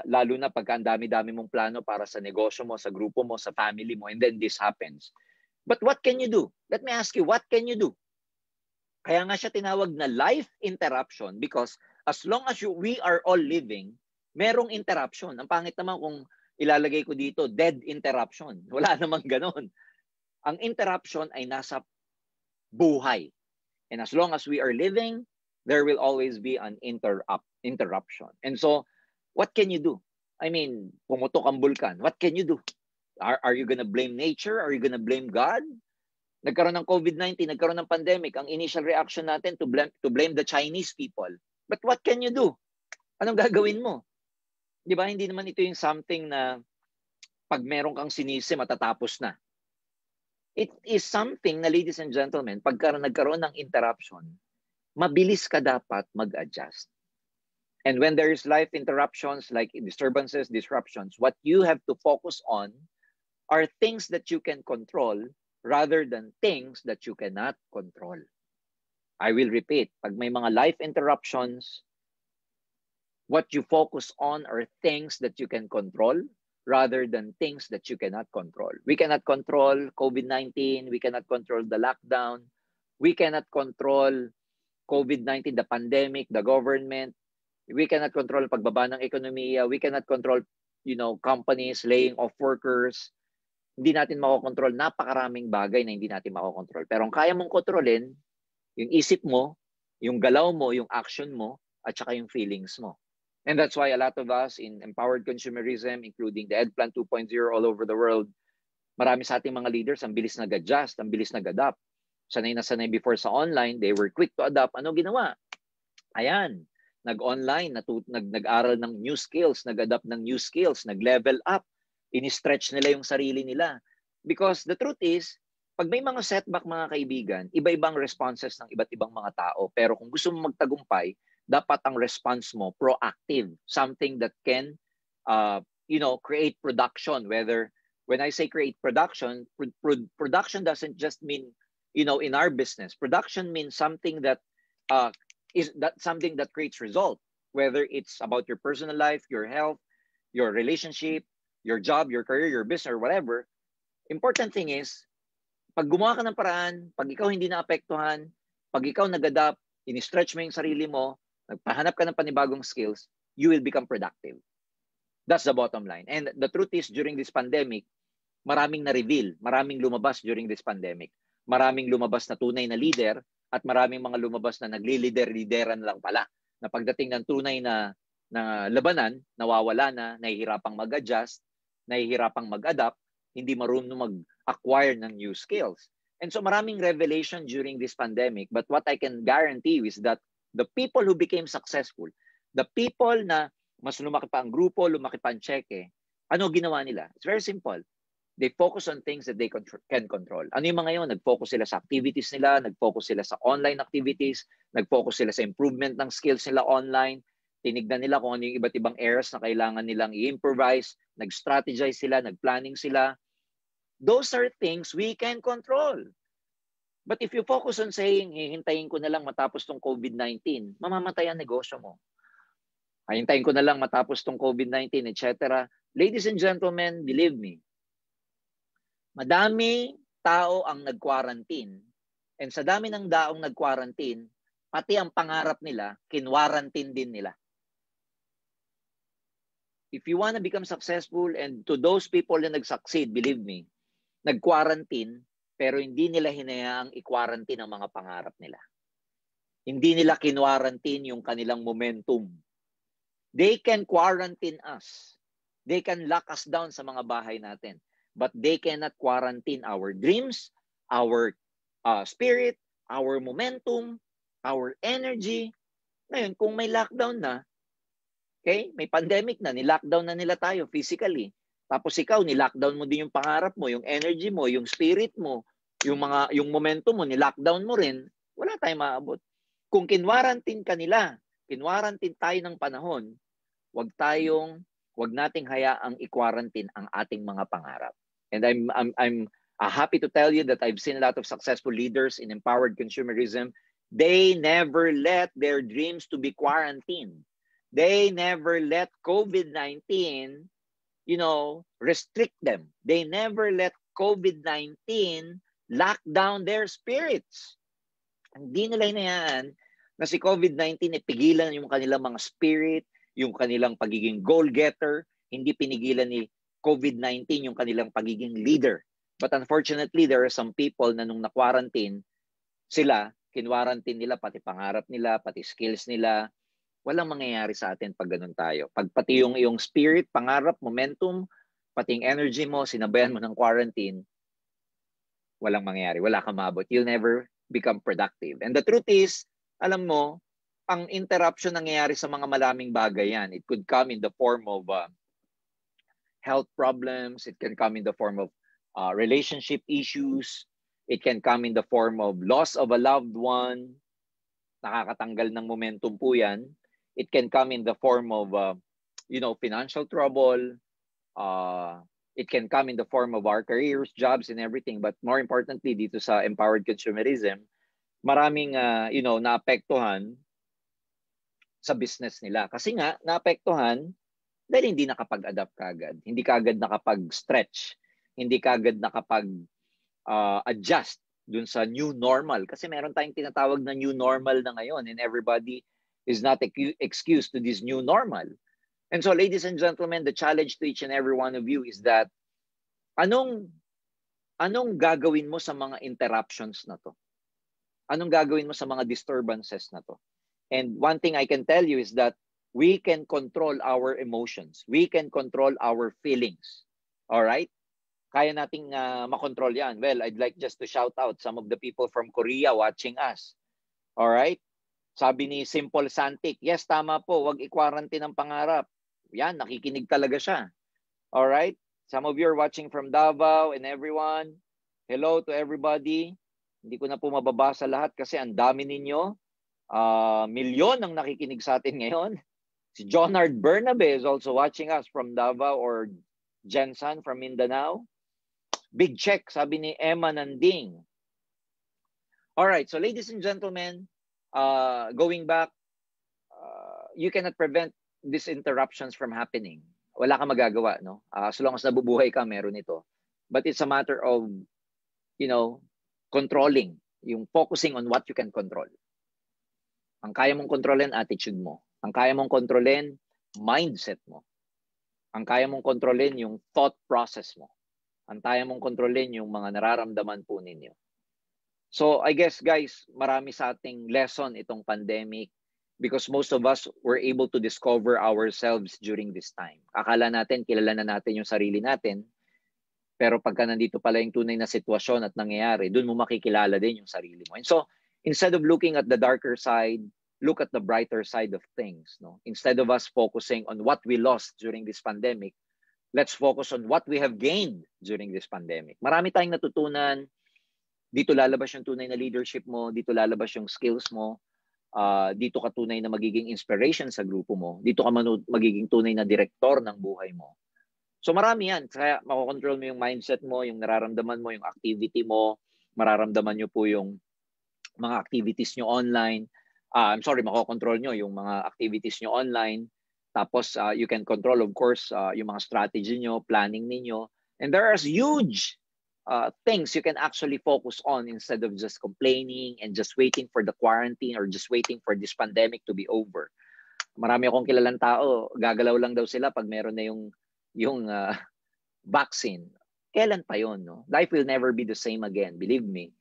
lalo na pagka ang dami-dami mong plano para sa negosyo mo, sa grupo mo, sa family mo, and then this happens. But what can you do? Let me ask you, what can you do? Kaya nga siya tinawag na life interruption because as long as we are all living, merong interruption. Ang pangit naman kung ilalagay ko dito, dead interruption. Wala namang ganon. Ang interruption ay nasa buhay. And as long as we are living, there will always be an interruption. And so, what can you do? I mean, pumutok ang bulkan. What can you do? Are you gonna blame nature? Are you gonna blame God? Nagkaroon ng COVID-19, nagkaroon ng pandemic. Ang initial reaction natin to blame the Chinese people. But what can you do? Anong gagawin mo? Di ba? Hindi naman ito yung something na pag meron kang sinisi, matatapos na. It is something na, ladies and gentlemen, pagka nagkaroon ng interruption, mabilis ka dapat mag-adjust. And when there is life interruptions like disturbances, disruptions, what you have to focus on are things that you can control rather than things that you cannot control. I will repeat, pag may mga life interruptions, what you focus on are things that you can control rather than things that you cannot control. We cannot control COVID-19. We cannot control the lockdown. We cannot control COVID-19, the pandemic, the government. We cannot control pagbaba ng ekonomiya. We cannot control, companies laying off workers. Hindi natin makokontrol. Napakaraming bagay na hindi natin makokontrol. Pero ang kaya mong kontrolin, yung isip mo, yung galaw mo, yung action mo, at saka yung feelings mo. And that's why a lot of us in empowered consumerism, including the EdPlan 2.0 all over the world, marami sa ating mga leaders, ang bilis nag-adjust, ang bilis nag-adapt. Sanay na sanay before sa online, they were quick to adapt. Ano ginawa? Ayan, nag-online, nag-aral ng new skills, nag-adapt ng new skills, nag-level up, ini-stretch nila yung sarili nila. Because the truth is, pag may mga setback mga kaibigan, iba-ibang responses ng iba't ibang mga tao. Pero kung gusto mo magtagumpay, dapat ang response mo proactive, something that can create production. Whether when I say create production, production doesn't just mean in our business. Production means something that something that creates result, whether it's about your personal life, your health, your relationship, your job, your career, your business, or whatever. Important thing is Pag gumawa ka ng paraan, pag ikaw hindi naapektuhan, pag ikaw nag-adapt, in-stretch mo yung sarili mo, nagpahanap ka ng panibagong skills, you will become productive. That's the bottom line. And the truth is, during this pandemic, maraming na-reveal, maraming lumabas during this pandemic. Maraming lumabas na tunay na leader at maraming mga lumabas na nagli-lideran lang pala. Na pagdating ng tunay na labanan, nawawala na, nahihirapang mag-adjust, nahihirapang mag-adapt, hindi marunong mag-acquire ng new skills. And so maraming revelation during this pandemic, but what I can guarantee you is that the people who became successful, the people na mas lumaki pa ang grupo, lumaki pa ang cheque, ano ginawa nila? It's very simple. They focus on things that they can control. Ano yung mga yun? Nag-focus sila sa activities nila, nag-focus sila sa online activities, nag-focus sila sa improvement ng skills nila online, tinignan nila kung ano yung iba't ibang areas na kailangan nilang i-improvise, nag-strategize sila, nag-planning sila. Those are things we can control. But if you focus on saying, hihintayin ko na lang matapos tong COVID-19, mamamatay ang negosyo mo. Hihintayin ko na lang matapos tong COVID-19, etc. Ladies and gentlemen, believe me, madami tao ang nag-quarantine. And sa dami ng daong nag-quarantine, pati ang pangarap nila, kinwarantine din nila. If you want to become successful, and to those people na nag-succeed, believe me, nag-quarantine, pero hindi nila hinayaang i-quarantine ang mga pangarap nila. Hindi nila kinwarantine yung kanilang momentum. They can quarantine us. They can lock us down sa mga bahay natin. But they cannot quarantine our dreams, our spirit, our momentum, our energy. Ngayon, kung may lockdown na, okay, may pandemic na, ni-lockdown na nila tayo physically. Tapos ikaw, ni-lockdown mo din yung pangarap mo, yung energy mo, yung spirit mo, yung momentum mo, ni-lockdown mo rin, wala tayong maabot. Kung kinwarantine ka nila, kinwarantine tayo ng panahon, wag nating hayaang i-quarantine ang ating mga pangarap. And I'm happy to tell you that I've seen a lot of successful leaders in empowered consumerism. They never let their dreams to be quarantined. They never let COVID-19, restrict them. They never let COVID-19 lock down their spirits. Hindi nila hinayaan na si COVID-19 pigilan yung kanilang mga spirit, yung kanilang pagiging goal-getter. Hindi pinigilan ni COVID-19 yung kanilang pagiging leader. But unfortunately, there are some people na nung na-quarantine, sila, kinwarantine nila pati pangarap nila, pati skills nila. Walang mangyayari sa atin pag ganun tayo. Pag pati yung iyong spirit, pangarap, momentum, pati yung energy mo, sinabayan mo ng quarantine, walang mangyayari. Wala kang maabot. You'll never become productive. And the truth is, alam mo, ang interruption nangyayari sa mga maraming bagay yan. It could come in the form of health problems. It can come in the form of relationship issues. It can come in the form of loss of a loved one. Nakakatanggal ng momentum po yan. It can come in the form of, financial trouble. It can come in the form of our careers, jobs, and everything. But more importantly, dito sa empowered consumerism, maraming, naapektuhan sa business nila. Kasi nga, naapektuhan dahil hindi nakapag-adapt kagad. Hindi kagad nakapag-stretch. Hindi kagad nakapag-adjust dun sa new normal. Kasi meron tayong tinatawag na new normal na ngayon, and everybody is not excused to this new normal. And so, ladies and gentlemen, the challenge to each and every one of you is that anong gagawin mo sa mga interruptions na to? Anong gagawin mo sa mga disturbances na to? And one thing I can tell you is that we can control our emotions. We can control our feelings. All right? Kaya nating makontrol yan. Well, I'd like just to shout out some of the people from Korea watching us. All right? Sabi ni Simple Santik, yes, tama po, wag i-quarantine ang pangarap. Yan, nakikinig talaga siya. All right? Some of you are watching from Davao and everyone. Hello to everybody. Hindi ko na po mababasa lahat kasi ang dami ninyo. Milyon ang nakikinig sa atin ngayon. Si Jonard Bernabe is also watching us from Davao, or Jensen from Mindanao. Big check, sabi ni Emma Nanding. All right, so ladies and gentlemen, going back, you cannot prevent these interruptions from happening. Wala kang magagawa, no? As long as nabubuhay ka, meron ito. But it's a matter of, controlling, yung focusing on what you can control. Ang kaya mong kontrolin, attitude mo. Ang kaya mong kontrolin, mindset mo. Ang kaya mong kontrolin, yung thought process mo. Ang kaya mong kontrolin, yung mga nararamdaman po ninyo. So I guess guys, marami sa ating lesson itong pandemic because most of us were able to discover ourselves during this time. Akala natin, kilala na natin yung sarili natin, pero pagka nandito pala yung tunay na sitwasyon at nangyayari, dun mo makikilala din yung sarili mo. And so, instead of looking at the darker side, look at the brighter side of things. No? Instead of us focusing on what we lost during this pandemic, let's focus on what we have gained during this pandemic. Marami tayong natutunan. Dito lalabas yung tunay na leadership mo. Dito lalabas yung skills mo. Dito ka tunay na magiging inspiration sa grupo mo. Dito ka magiging tunay na direktor ng buhay mo. So marami yan. Kaya makokontrol mo yung mindset mo, yung nararamdaman mo, yung activity mo. Mararamdaman nyo po yung mga activities nyo online. Makokontrol nyo yung mga activities nyo online. Tapos you can control, of course, yung mga strategy nyo, planning ninyo. And there are huge things you can actually focus on instead of just complaining and just waiting for the quarantine or just waiting for this pandemic to be over. Marami akong kilalang tao, gagalaw lang daw sila pag meron na yung vaccine. Kailan pa yun? No? Life will never be the same again, believe me.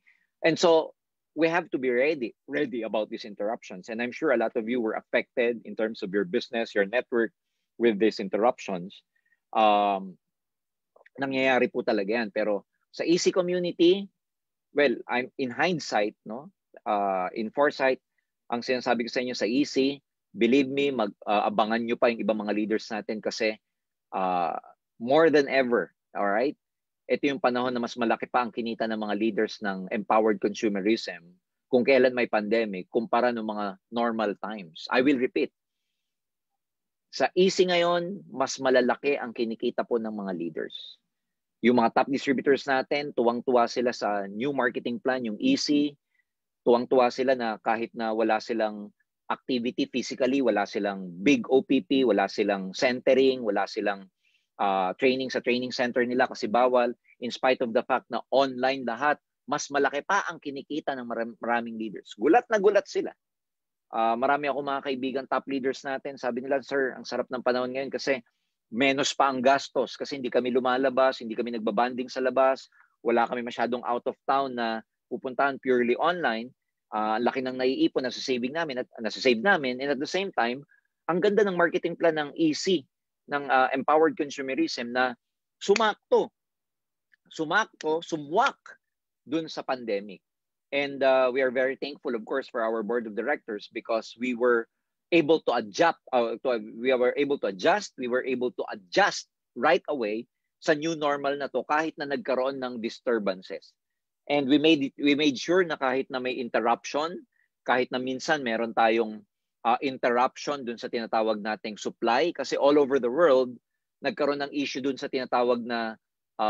And so, we have to be ready about these interruptions. And I'm sure a lot of you were affected in terms of your business, your network with these interruptions. Nangyayari po talaga yan. Pero sa EC community, well, I'm in hindsight, no? In foresight, ang sinasabi ko sa inyo sa EC, believe me, abangan nyo pa yung ibang mga leaders natin kasi more than ever, all right? Ito yung panahon na mas malaki pa ang kinita ng mga leaders ng empowered consumerism kung kailan may pandemic kumpara ng mga normal times. I will repeat. Sa EC ngayon, mas malalaki ang kinikita po ng mga leaders. Yung mga top distributors natin, tuwang-tuwa sila sa new marketing plan, yung EC. Tuwang-tuwa sila na kahit na wala silang activity physically, wala silang big OPP, wala silang centering, wala silang training sa training center nila kasi bawal. In spite of the fact na online lahat, mas malaki pa ang kinikita ng maraming leaders. Gulat na gulat sila. Marami ako mga kaibigan, top leaders natin, sabi nila, sir, ang sarap ng panahon ngayon kasi menos pa ang gastos kasi hindi kami lumalabas, hindi kami nagbabanding sa labas, wala kami masyadong out of town na pupuntahan purely online. Laki ng naiipon, nasasave namin, and at the same time, ang ganda ng marketing plan ng EC, ng empowered consumerism na sumwak dun sa pandemic. And we are very thankful, of course, for our board of directors because we were able to adjust. We were able to adjust right away sa new normal na to kahit na nagkaroon ng disturbances. And we made sure na kahit na may interruption, kahit na minsan meron tayong interruption dun sa tinatawag nating supply kasi all over the world nagkaroon ng issue dun sa tinatawag na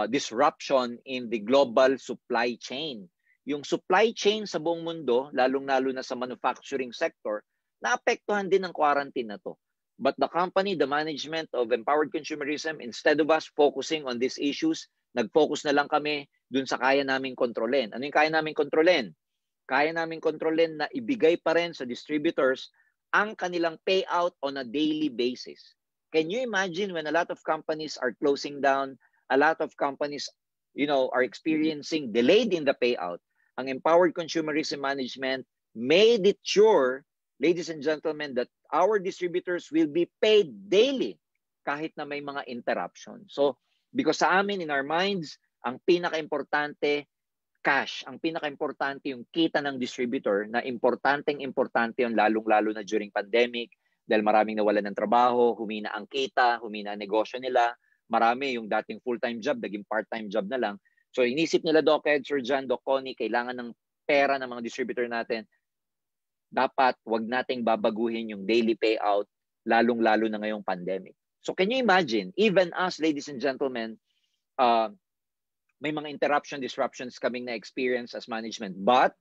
disruption in the global supply chain. Yung supply chain sa buong mundo, lalong-lalo na sa manufacturing sector, naapektuhan din ng quarantine na to. But the company, the management of empowered consumerism, instead of us focusing on these issues, nag-focus na lang kami dun sa kaya naming kontrolin. Ano yung kaya naming kontrolin? Kaya naming kontrolin na ibigay pa rin sa distributors ang kanilang payout on a daily basis. Can you imagine when a lot of companies are closing down, a lot of companies, are experiencing delayed in the payout? Ang empowered consumerism management made it sure, ladies and gentlemen, that our distributors will be paid daily kahit na may mga interruption. So, because sa amin, in our minds, ang pinaka-importante, cash. Ang pinaka-importante yung kita ng distributor na importante yung lalong-lalo na during pandemic dahil maraming nawalan ng trabaho, humina ang kita, humina ang negosyo nila. Marami yung dating full-time job, naging part-time job na lang. So inisip nila Doc Ed, Sir John, Doc Connie, kailangan ng pera ng mga distributor natin. Dapat wag nating babaguhin yung daily payout, lalong-lalo na ngayong pandemic. So can you imagine, even us, ladies and gentlemen, may mga disruptions kaming na-experience as management. But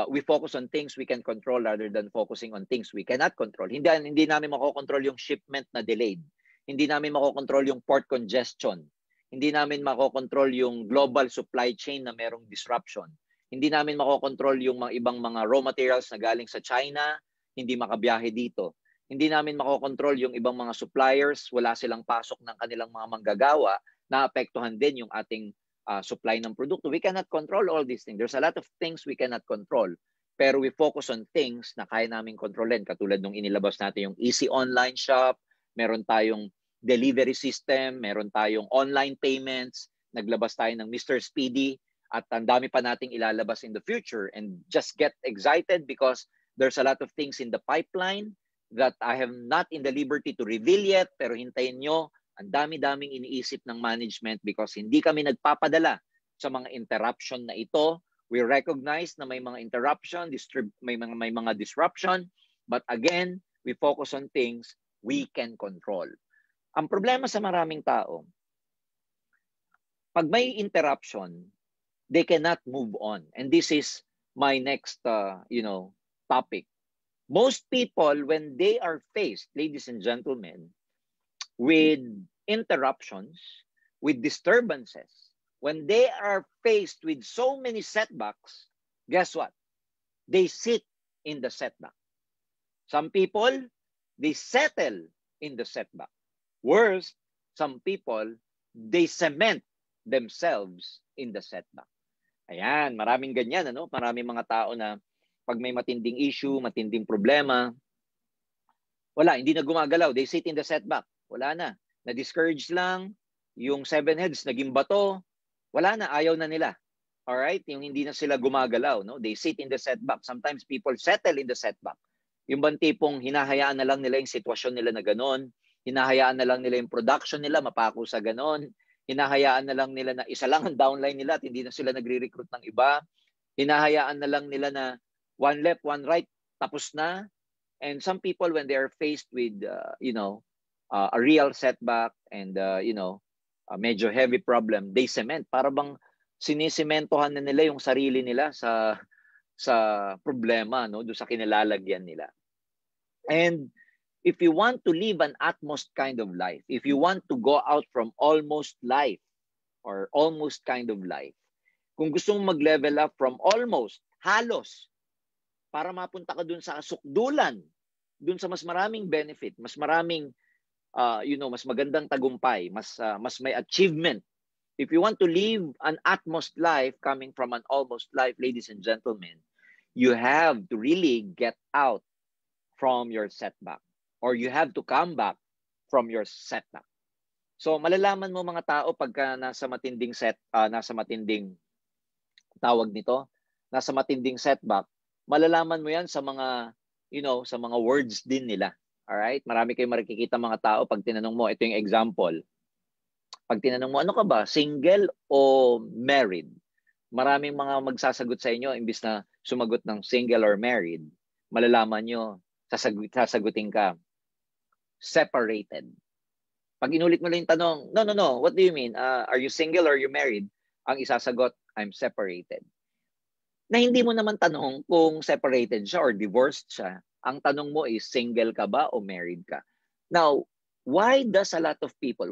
we focus on things we can control rather than focusing on things we cannot control. Hindi namin makokontrol yung shipment na delayed. Hindi namin makokontrol yung port congestion. Hindi namin makokontrol yung global supply chain na merong disruption. Hindi namin makokontrol yung mga ibang mga raw materials na galing sa China, hindi makabiyahe dito. Hindi namin makokontrol yung ibang mga suppliers, wala silang pasok ng kanilang mga manggagawa, naapektuhan din yung ating supply ng produkto. We cannot control all these things. There's a lot of things we cannot control. Pero we focus on things na kaya namin kontrolin. Katulad nung inilabas natin yung easy online shop, meron tayong delivery system, meron tayong online payments, naglabas tayo ng Mr. Speedy, at ang dami pa nating ilalabas in the future. And just get excited because there's a lot of things in the pipeline that I have not in the liberty to reveal yet, pero hintayin nyo, ang dami-daming iniisip ng management because hindi kami nagpapadala sa mga interruption na ito. We recognize na may mga interruption, may mga disruption, but again, we focus on things we can control. Ang problema sa maraming tao, pag may interruption, they cannot move on. And this is my next topic. Most people, when they are faced, ladies and gentlemen, with interruptions, with disturbances, when they are faced with so many setbacks, guess what? They sit in the setback. Some people, they settle in the setback. Worse, some people, they cement themselves in the setback. Ayan, maraming ganyan, ano? Maraming mga tao na pag may matinding issue, matinding problema, wala, hindi na gumagalaw. They sit in the setback. Wala na. Na-discourage lang. Yung 7 heads, naging bato. Wala na, ayaw na nila. Alright? Yung hindi na sila gumagalaw. No? They sit in the setback. Sometimes people settle in the setback. Yung bang tipong hinahayaan na lang nila yung sitwasyon nila na ganon. Hinahayaan na lang nila yung production nila mapako sa ganon. Hinahayaan na lang nila na isa lang ang downline nila at hindi na sila nagre-recruit ng iba. Hinahayaan na lang nila na one left, one right, tapos na. And some people, when they are faced with, a real setback and, a major heavy problem, they cement. Para bang sinisimentohan na nila yung sarili nila sa problema, no? Doon sa kinalalagyan nila. And if you want to live an utmost kind of life, if you want to go out from almost life or almost kind of life, kung gusto mong mag-level up from almost, halos, para mapunta ka dun sa sukdulan, dun sa mas maraming benefit, mas maraming, mas magandang tagumpay, mas may achievement. If you want to live an utmost life coming from an almost life, ladies and gentlemen, you have to really get out from your setback, or you have to come back from your setback. So malalaman mo mga tao pagka nasa matinding tawag nito, nasa matinding setback, malalaman mo yan sa mga sa mga words din nila. All right? Marami kayong makikita mga tao pag tinanong mo, ito yung example. Pag tinanong mo, ano ka ba? Single o married? Maraming mga magsasagot sa inyo imbis na sumagot ng single or married. Malalaman nyo, sasagutin ka, separated. Pag inulit mo lang yung tanong, no, what do you mean? Are you single or are you married? Ang isasagot, I'm separated. Na hindi mo naman tanong kung separated siya or divorced siya. Ang tanong mo is, single ka ba o married ka? Now, why do a lot of people,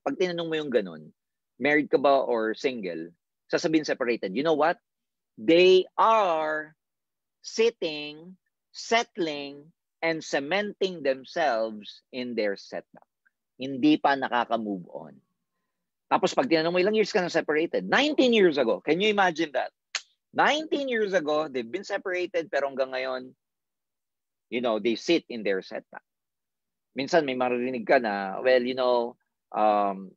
pag tinanong mo yung ganun, married ka ba or single, sasabihin separated. You know what? They are sitting, settling, and cementing themselves in their setback. Hindi pa nakaka-move on. Tapos pag tinanong mo, ilang years ka na separated? 19 years ago. Can you imagine that? 19 years ago, they've been separated, pero hanggang ngayon, they sit in their setback. Minsan may maririnig ka na, ang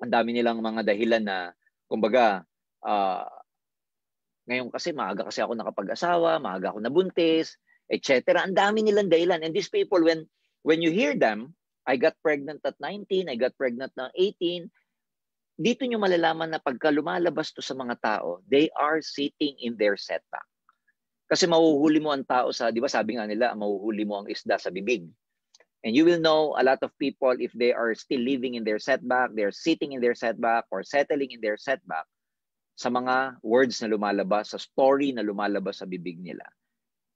dami nilang mga dahilan na, kumbaga, ngayon kasi maaga kasi ako nakapag-asawa, maaga ako nabuntis, etc. Ang dami nilang dahilan. And these people, when you hear them, I got pregnant at 19, I got pregnant na 18, dito nyo malalaman na pagka lumalabas to sa mga tao, they are sitting in their setback. Kasi mahuhuli mo ang tao sa, di ba sabi nga nila, mahuhuli mo ang isda sa bibig. And you will know a lot of people, if they are still living in their setback, they're sitting in their setback or settling in their setback sa mga words na lumalabas, sa story na lumalabas sa bibig nila.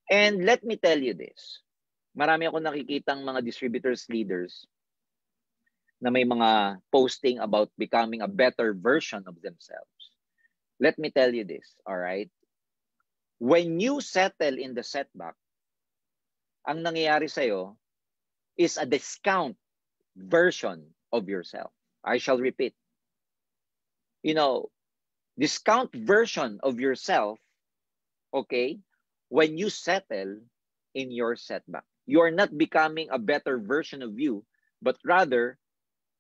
And let me tell you this, marami akong nakikitang mga distributors, leaders, na may mga posting about becoming a better version of themselves. Let me tell you this, all right? When you settle in the setback, ang nangyayari sa'yo is a discount version of yourself. I shall repeat. You know, discount version of yourself, okay, when you settle in your setback. You are not becoming a better version of you, but rather,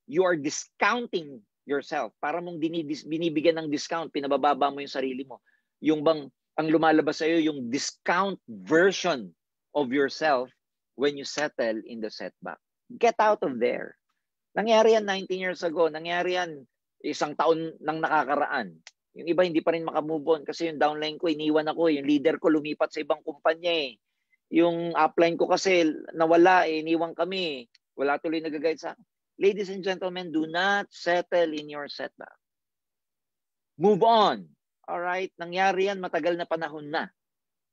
you are discounting yourself. Para mong binibigyan ng discount, pinabababa mo yung sarili mo. Yung bang, ang lumalabas sa'yo, yung discount version of yourself when you settle in the setback. Get out of there. Nangyari yan 19 years ago. Nangyari yan isang taon nang nakakaraan. Yung iba hindi pa rin makamove on kasi yung downline ko, iniwan ako. Yung leader ko lumipat sa ibang kumpanya eh. Yung upline ko kasi nawala eh, iniwan kami. Wala tuloy nag-guide sa akin. Ladies and gentlemen, do not settle in your setback. Move on. All right? Nangyari yan, matagal na panahon na.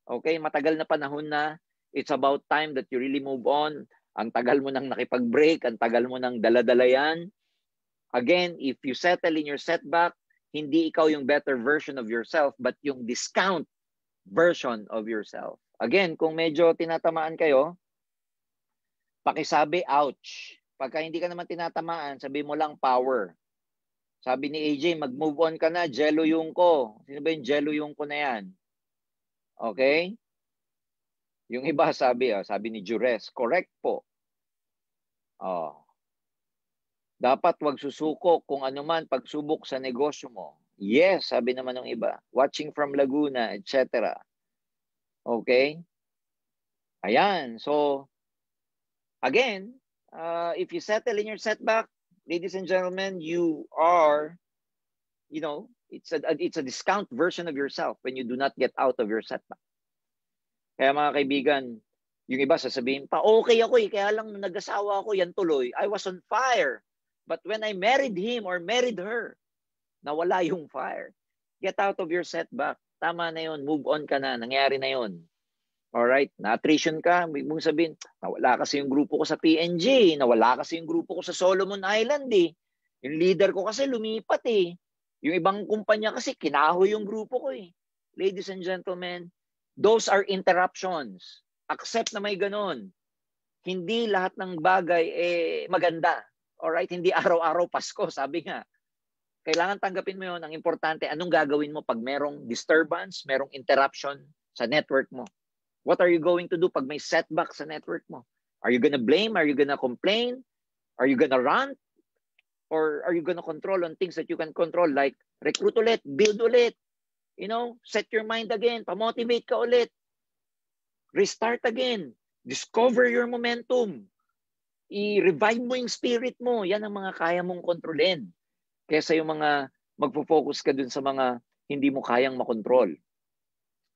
Okay? Matagal na panahon na. It's about time that you really move on. Ang tagal mo nang nakipag-break, ang tagal mo nang daladala yan. Again, if you settle in your setback, hindi ikaw yung better version of yourself, but yung discount version of yourself. Again, kung medyo tinatamaan kayo, pakisabi, ouch. Pagka hindi ka naman tinatamaan, sabi mo lang power. Sabi ni AJ, mag-move on ka na, jello yung ko. Sino ba yung jello yung ko na yan? Okay? Yung iba sabi ni Jures, correct po. Dapat wag susuko kung ano man pagsubok sa negosyo mo. Yes, sabi naman ng iba. Watching from Laguna, etc. Okay? Ayan. So, again, if you settle in your setback, ladies and gentlemen, you are, you know, it's a discount version of yourself when you do not get out of your setback. Kaya mga kaibigan, yung iba sasabihin pa, okay ako eh, kaya lang nag-asawa ako, yan tuloy. I was on fire. But when I married him or married her, nawala yung fire. Get out of your setback. Tama na yun. Move on ka na. Nangyari na yun. Alright? Na-attrition ka. Mong sabihin, nawala kasi yung grupo ko sa PNG. Nawala kasi yung grupo ko sa Solomon Island eh. Yung leader ko kasi lumipat eh. Yung ibang kumpanya kasi kinahoy yung grupo ko eh. Ladies and gentlemen, those are interruptions. Accept na may ganun. Hindi lahat ng bagay maganda. Alright? Hindi araw-araw Pasko. Sabi nga, kailangan tanggapin mo yun. Ang importante, anong gagawin mo pag merong disturbance, merong interruption sa network mo? What are you going to do pag may setback sa network mo? Are you gonna blame? Are you gonna complain? Are you gonna rant? Or are you gonna control on things that you can control? Like, recruit ulit, build ulit. You know, set your mind again. Pamotivate ka ulit. Restart again. Discover your momentum. I-revive mo yung spirit mo. Yan ang mga kaya mong kontrolin. Kesa yung mga magpo-focus ka dun sa mga hindi mo kayang makontrol.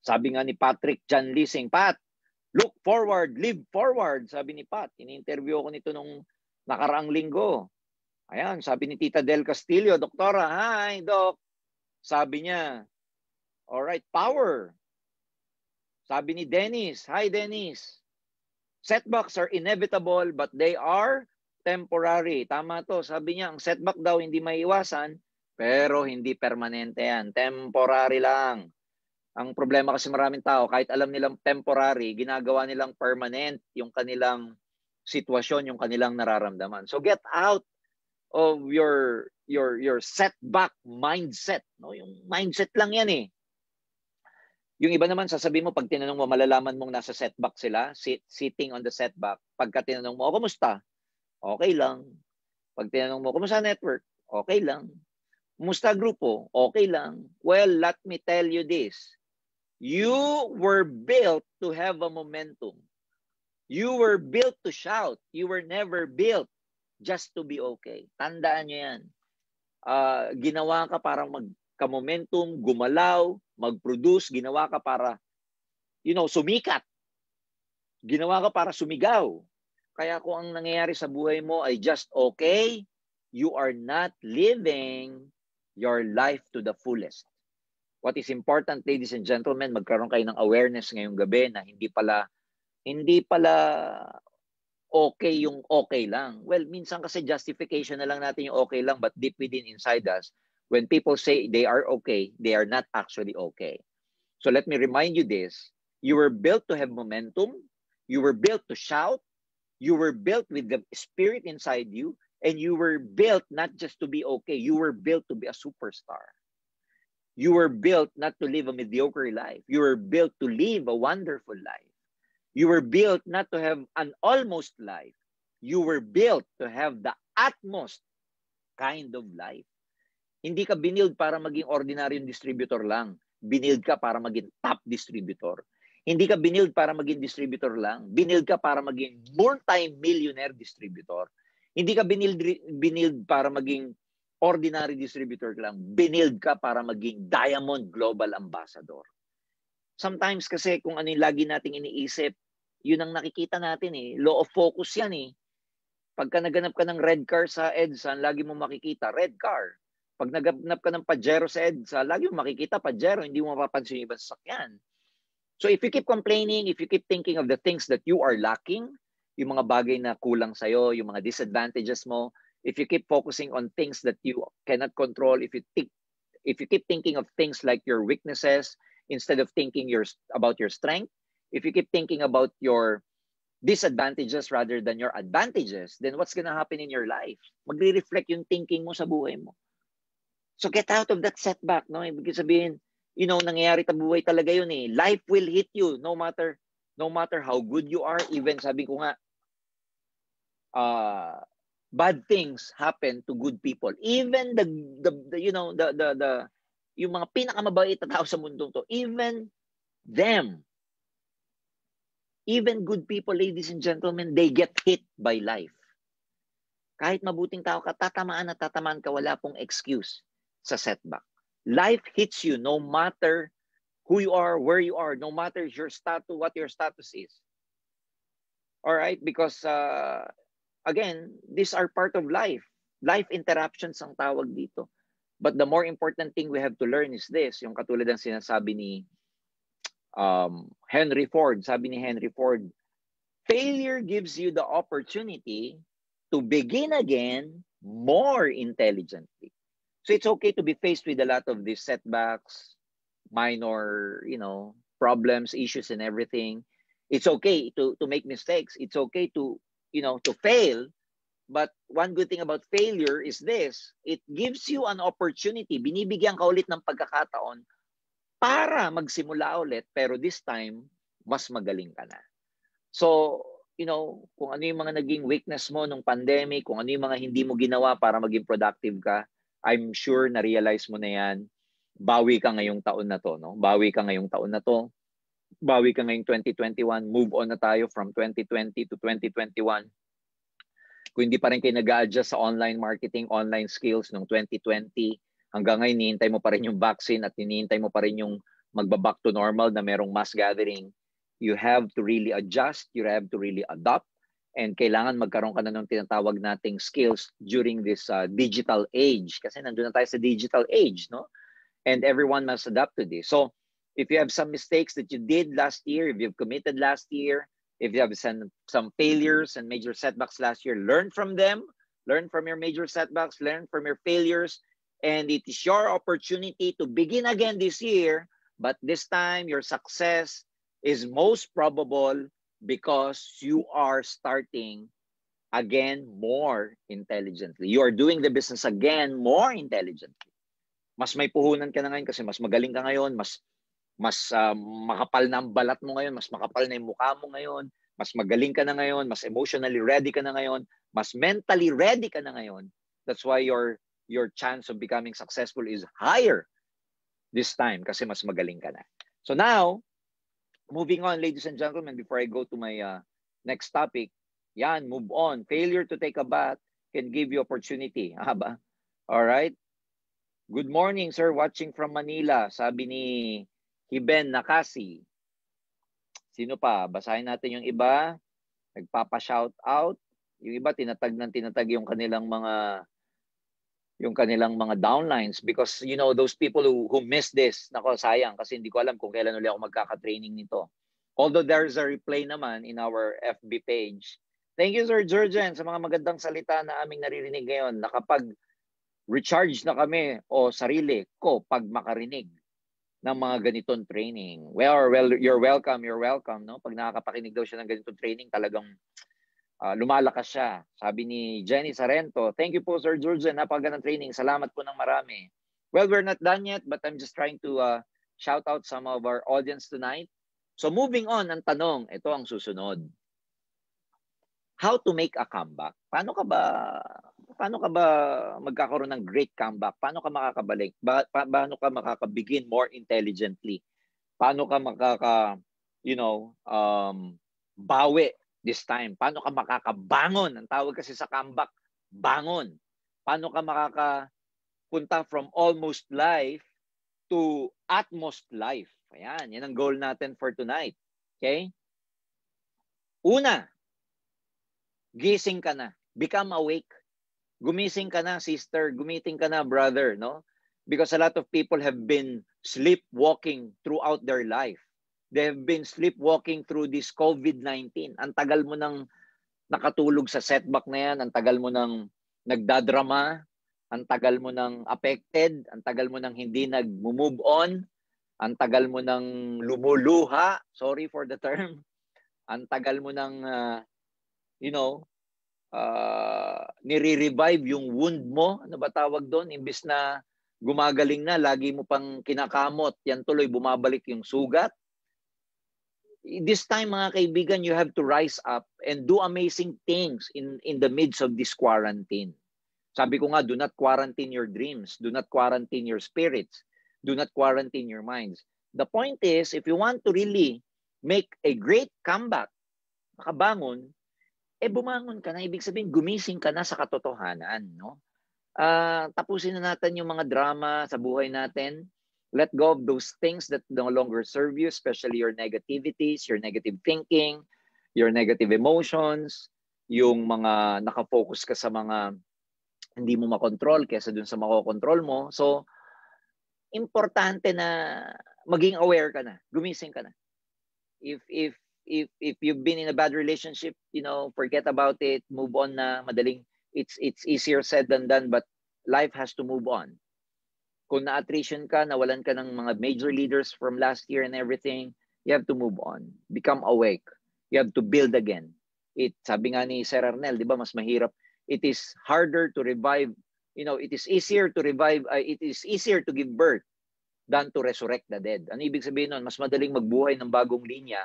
Sabi nga ni Patrick John Lising, Pat, look forward, live forward. Sabi ni Pat, ini-interview ako nito nung nakaraang linggo. Ayan, sabi ni Tita Del Castillo, Doktora, hi, Doc. Sabi niya, alright, power. Sabi ni Dennis, hi Dennis. Setbacks are inevitable but they are temporary. Tama to. Sabi niya, ang setback daw hindi maiiwasan, pero hindi permanente yan. Temporary lang. Ang problema kasi maraming tao, kahit alam nilang temporary, ginagawa nilang permanent yung kanilang sitwasyon, yung kanilang nararamdaman. So get out of your setback mindset. No? Yung mindset lang yan eh. Yung iba naman, sasabihin mo, pag tinanong mo, malalaman mong nasa setback sila, sitting on the setback. Pagka tinanong mo, kumusta? Okay lang. Pag tinanong mo, kumusta network? Okay lang. Kumusta grupo? Okay lang. Well, let me tell you this. You were built to have a momentum. You were built to shout. You were never built just to be okay. Tandaan nyo yan. Ginawa ka para magka-momentum, gumalaw, mag-produce. Ginawa ka para, sumikat. Ginawa ka para sumigaw. Kaya kung ang nangyayari sa buhay mo ay just okay, you are not living your life to the fullest. What is important, ladies and gentlemen, magkaroon kayo ng awareness ngayong gabi na hindi pala okay yung okay lang. Well, minsan kasi justification na lang natin yung okay lang, but deep within inside us, when people say they are okay, they are not actually okay. So let me remind you this. You were built to have momentum. You were built to shout. You were built with the spirit inside you. And you were built not just to be okay. You were built to be a superstar. You were built not to live a mediocre life. You were built to live a wonderful life. You were built not to have an almost life. You were built to have the utmost kind of life. Hindi ka binild para maging ordinaryong distributor lang. Binild ka para maging top distributor. Hindi ka binild para maging distributor lang. Binild ka para maging multi-millionaire distributor. Hindi ka binild para maging ordinary distributor lang. Binild ka para maging Diamond Global Ambassador. Sometimes kasi kung ano yung lagi nating iniisip, yun ang nakikita natin eh. Law of focus yan eh. Pagka naganap ka ng red car sa EDSA, lagi mo makikita, red car. Pag naganap ka ng Pajero sa EDSA, lagi mo makikita Pajero, hindi mo mapapansin yung ibang sasakyan. So if you keep complaining, if you keep thinking of the things that you are lacking, yung mga bagay na kulang sa'yo, yung mga disadvantages mo, if you keep focusing on things that you cannot control, if you keep thinking of things like your weaknesses instead of thinking about your strength, if you keep thinking about your disadvantages rather than your advantages, then what's gonna happen in your life? Magre-reflect yung thinking mo sa buhay mo. So get out of that setback, no? Ibig sabihin, nangyayari sa buhay talaga yun eh. Life will hit you no matter how good you are. Even sabi ko nga, bad things happen to good people. Even yung mga pinakamabait na tao sa mundong to, even them, even good people, ladies and gentlemen, they get hit by life. Kahit mabuting tao ka, tatamaan ka, wala pong excuse sa setback. Life hits you no matter who you are, where you are, no matter your status, what your status is. All right? Because again, these are part of life. Life interruptions ang tawag dito. But the more important thing we have to learn is this, yung katulad ng sinasabi ni Henry Ford. Sabi ni Henry Ford, failure gives you the opportunity to begin again more intelligently. So it's okay to be faced with a lot of these setbacks, minor, problems, issues and everything. It's okay to make mistakes. It's okay to fail. But one good thing about failure is this, it gives you an opportunity, binibigyan ka ulit ng pagkakataon para magsimula ulit, pero this time, mas magaling ka na. So, kung ano yung mga naging weakness mo nung pandemic, kung ano yung mga hindi mo ginawa para maging productive ka, I'm sure na-realize mo na yan. Bawi ka ngayong taon na to, no? Bawi ka ngayong taon na to. Bawi ka ngayong 2021. Move on na tayo from 2020 to 2021. Kung hindi pa rin kayo nag-a-adjust sa online marketing, online skills noong 2020, hanggang ngayon, hinihintay mo pa rin yung vaccine at hinihintay mo pa rin yung magba-back to normal na merong mass gathering, you have to really adjust, you have to really adapt, and kailangan magkaroon ka na ng tinatawag nating skills during this digital age. Kasi nandun na tayo sa digital age, no? And everyone must adapt to this. So, if you have some mistakes that you did last year, if you've committed last year, if you have some failures and major setbacks last year, learn from them, learn from your major setbacks, learn from your failures, and it is your opportunity to begin again this year, but this time your success is most probable because you are starting again more intelligently. You are doing the business again more intelligently. Mas may puhunan ka na ngayon kasi mas magaling ka ngayon, mas makapal na ang balat mo ngayon, mas makapal na yung mukha mo ngayon, mas magaling ka na ngayon, mas emotionally ready ka na ngayon, mas mentally ready ka na ngayon. That's why your chance of becoming successful is higher this time kasi mas magaling ka na. So now, moving on, ladies and gentlemen, before I go to my next topic, move on. Failure to take a bath can give you opportunity. Ba? All right? Good morning, sir. Watching from Manila. Sabi ni Hiben Nakasi. Sino pa? Basahin natin yung iba. Nagpapa-shout out. Yung iba tinatag yung kanilang mga downlines because those people who miss this, nako sayang kasi hindi ko alam kung kailan ulit ako magkaka-training nito. Although there's a replay naman in our FB page Thank you, Sir Jurgen, sa mga magandang salita na aming naririnig ngayon. Nakapag-recharge na kami o sarili ko pag makarinig ng mga ganitong training. Well, you're welcome, no? Pag nakakapakinig daw siya ng ganitong training, talagang lumalakas siya. Sabi ni Jenny Sarento, thank you po, Sir Jurgen, napakagandang training. Salamat po ng marami. Well, we're not done yet, but I'm just trying to shout out some of our audience tonight. So moving on, ang tanong, ito ang susunod. How to make a comeback? Paano ka ba magkakaroon ng great comeback? Paano ka makakabalik? Paano ka makakabegin more intelligently? Paano ka bawi this time? Paano ka makakabangon? Ang tawag kasi sa comeback, bangon. Paano ka makakapunta from almost life to utmost life? Ayan, yan ang goal natin for tonight. Okay? Una, gising ka na. Become awake. Gumising ka na, sister. Gumiting ka na, brother. No? Because a lot of people have been sleepwalking throughout their life. They have been sleepwalking through this COVID-19. Ang tagal mo nang nakatulog sa setback na yan. Ang tagal mo nang nagdadrama. Ang tagal mo nang affected. Ang tagal mo nang hindi nag-move on. Ang tagal mo nang lumuluha. Sorry for the term. Ang tagal mo nang nire-revive yung wound mo. Ano ba tawag doon? Imbis na gumagaling na, lagi mo pang kinakamot. Yan tuloy, bumabalik yung sugat. This time, mga kaibigan, you have to rise up and do amazing things in the midst of this quarantine. Sabi ko nga, do not quarantine your dreams. Do not quarantine your spirits. Do not quarantine your minds. The point is, if you want to really make a great comeback, makabangon, bumangon ka na. Ibig sabihin, gumising ka na sa katotohanan. No? Tapusin na natin yung mga drama sa buhay natin. Let go of those things that no longer serve you, especially your negativities, your negative thinking, your negative emotions, yung mga nakafocus ka sa mga hindi mo makontrol kaysa dun sa makokontrol mo. So, importante na maging aware ka na. Gumising ka na. If you've been in a bad relationship, forget about it, move on na, madaling, it's easier said than done, but life has to move on. Kung na-attrition ka, nawalan ka ng mga major leaders from last year and everything, you have to move on. Become awake. You have to build again. Sabi nga ni Sir Arnel, di ba, mas mahirap. It is harder to revive, it is easier to revive, it is easier to give birth than to resurrect the dead. Ano ibig sabihin nun? Mas madaling magbuhay ng bagong linya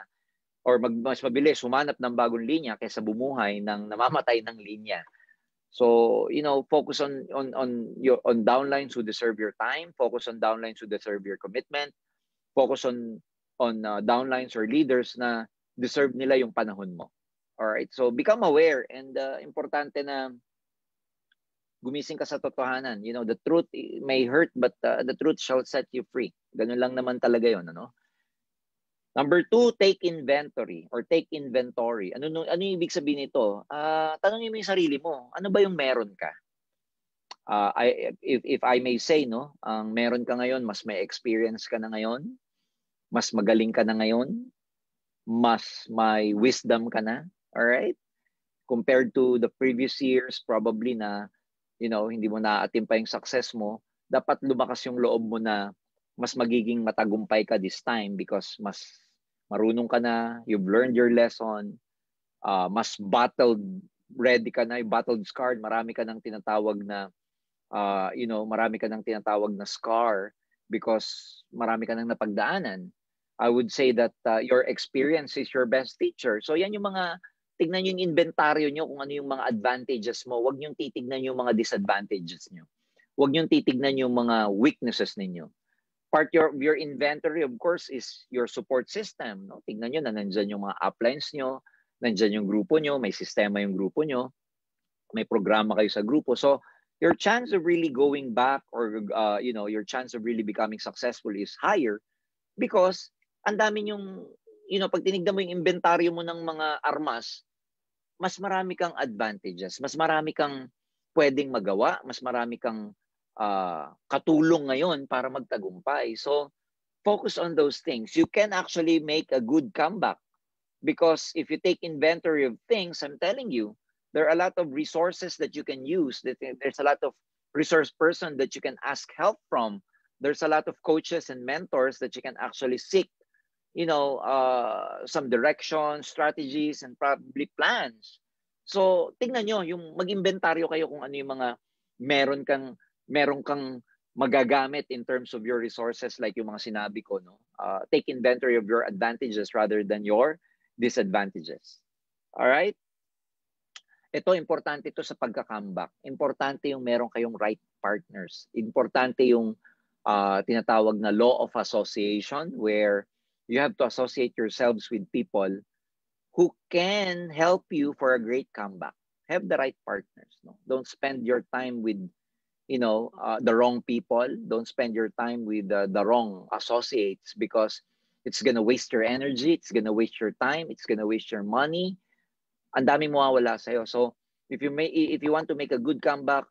or mas mabilis humanap ng bagong linya kaysa bumuhay ng namamatay ng linya. So, focus on downlines who deserve your time, focus on downlines who deserve your commitment, focus on downlines or leaders na deserve nila yung panahon mo. All right? So, become aware and importante na gumising ka sa totohanan. The truth may hurt but the truth shall set you free. Ganun lang naman talaga 'yon, ano? Number 2, take inventory or take inventory. Ano yung ibig sabihin nito? Tanungin mo yung sarili mo. Ano ba yung meron ka? If I may say, no, ang meron ka ngayon, mas may experience ka na ngayon, mas magaling ka na ngayon, mas may wisdom ka na, all right? Compared to the previous years, probably na, hindi mo na-attain pa yung success mo, dapat lumakas yung loob mo na mas magiging matagumpay ka this time because mas marunong ka na, you've learned your lesson, mas battled ready ka na, battled scarred, marami ka nang tinatawag na marami ka nang tinatawag na scar because marami ka nang napagdaanan. I would say that your experience is your best teacher. So yan yung mga, tignan yung inventaryo nyo kung ano yung mga advantages mo. Huwag niyong titignan yung mga disadvantages nyo. Huwag niyong titignan yung mga weaknesses ninyo. Part of your inventory, of course, is your support system. No? Tignan nyo na nandyan yung mga uplines nyo, nandyan yung grupo nyo, may sistema yung grupo nyo, may programa kayo sa grupo. So, your chance of really going back or, your chance of really becoming successful is higher because ang dami yung, pag tinignan mo yung inventaryo mo ng mga armas, mas marami kang advantages, mas marami kang pwedeng magawa, mas marami kang katulong ngayon para magtagumpay. So, focus on those things. You can actually make a good comeback. Because if you take inventory of things, I'm telling you, there are a lot of resources that you can use. There's a lot of resource person that you can ask help from. There's a lot of coaches and mentors that you can actually seek, some direction, strategies, and probably plans. So, tingnan nyo, yung mag-inventaryo kayo kung ano yung mga meron kang magagamit in terms of your resources, like yung mga sinabi ko, no? Take inventory of your advantages rather than your disadvantages. All right? Ito, importante ito sa pagka-comeback. Importante yung meron kayong right partners. Importante yung tinatawag na law of association, where you have to associate yourselves with people who can help you for a great comeback. Have the right partners. No? Don't spend your time with the wrong people. Don't spend your time with the wrong associates, because it's gonna waste your energy, it's gonna waste your time, it's gonna waste your money. Ang daming mawawala sa'yo. So, if you want to make a good comeback,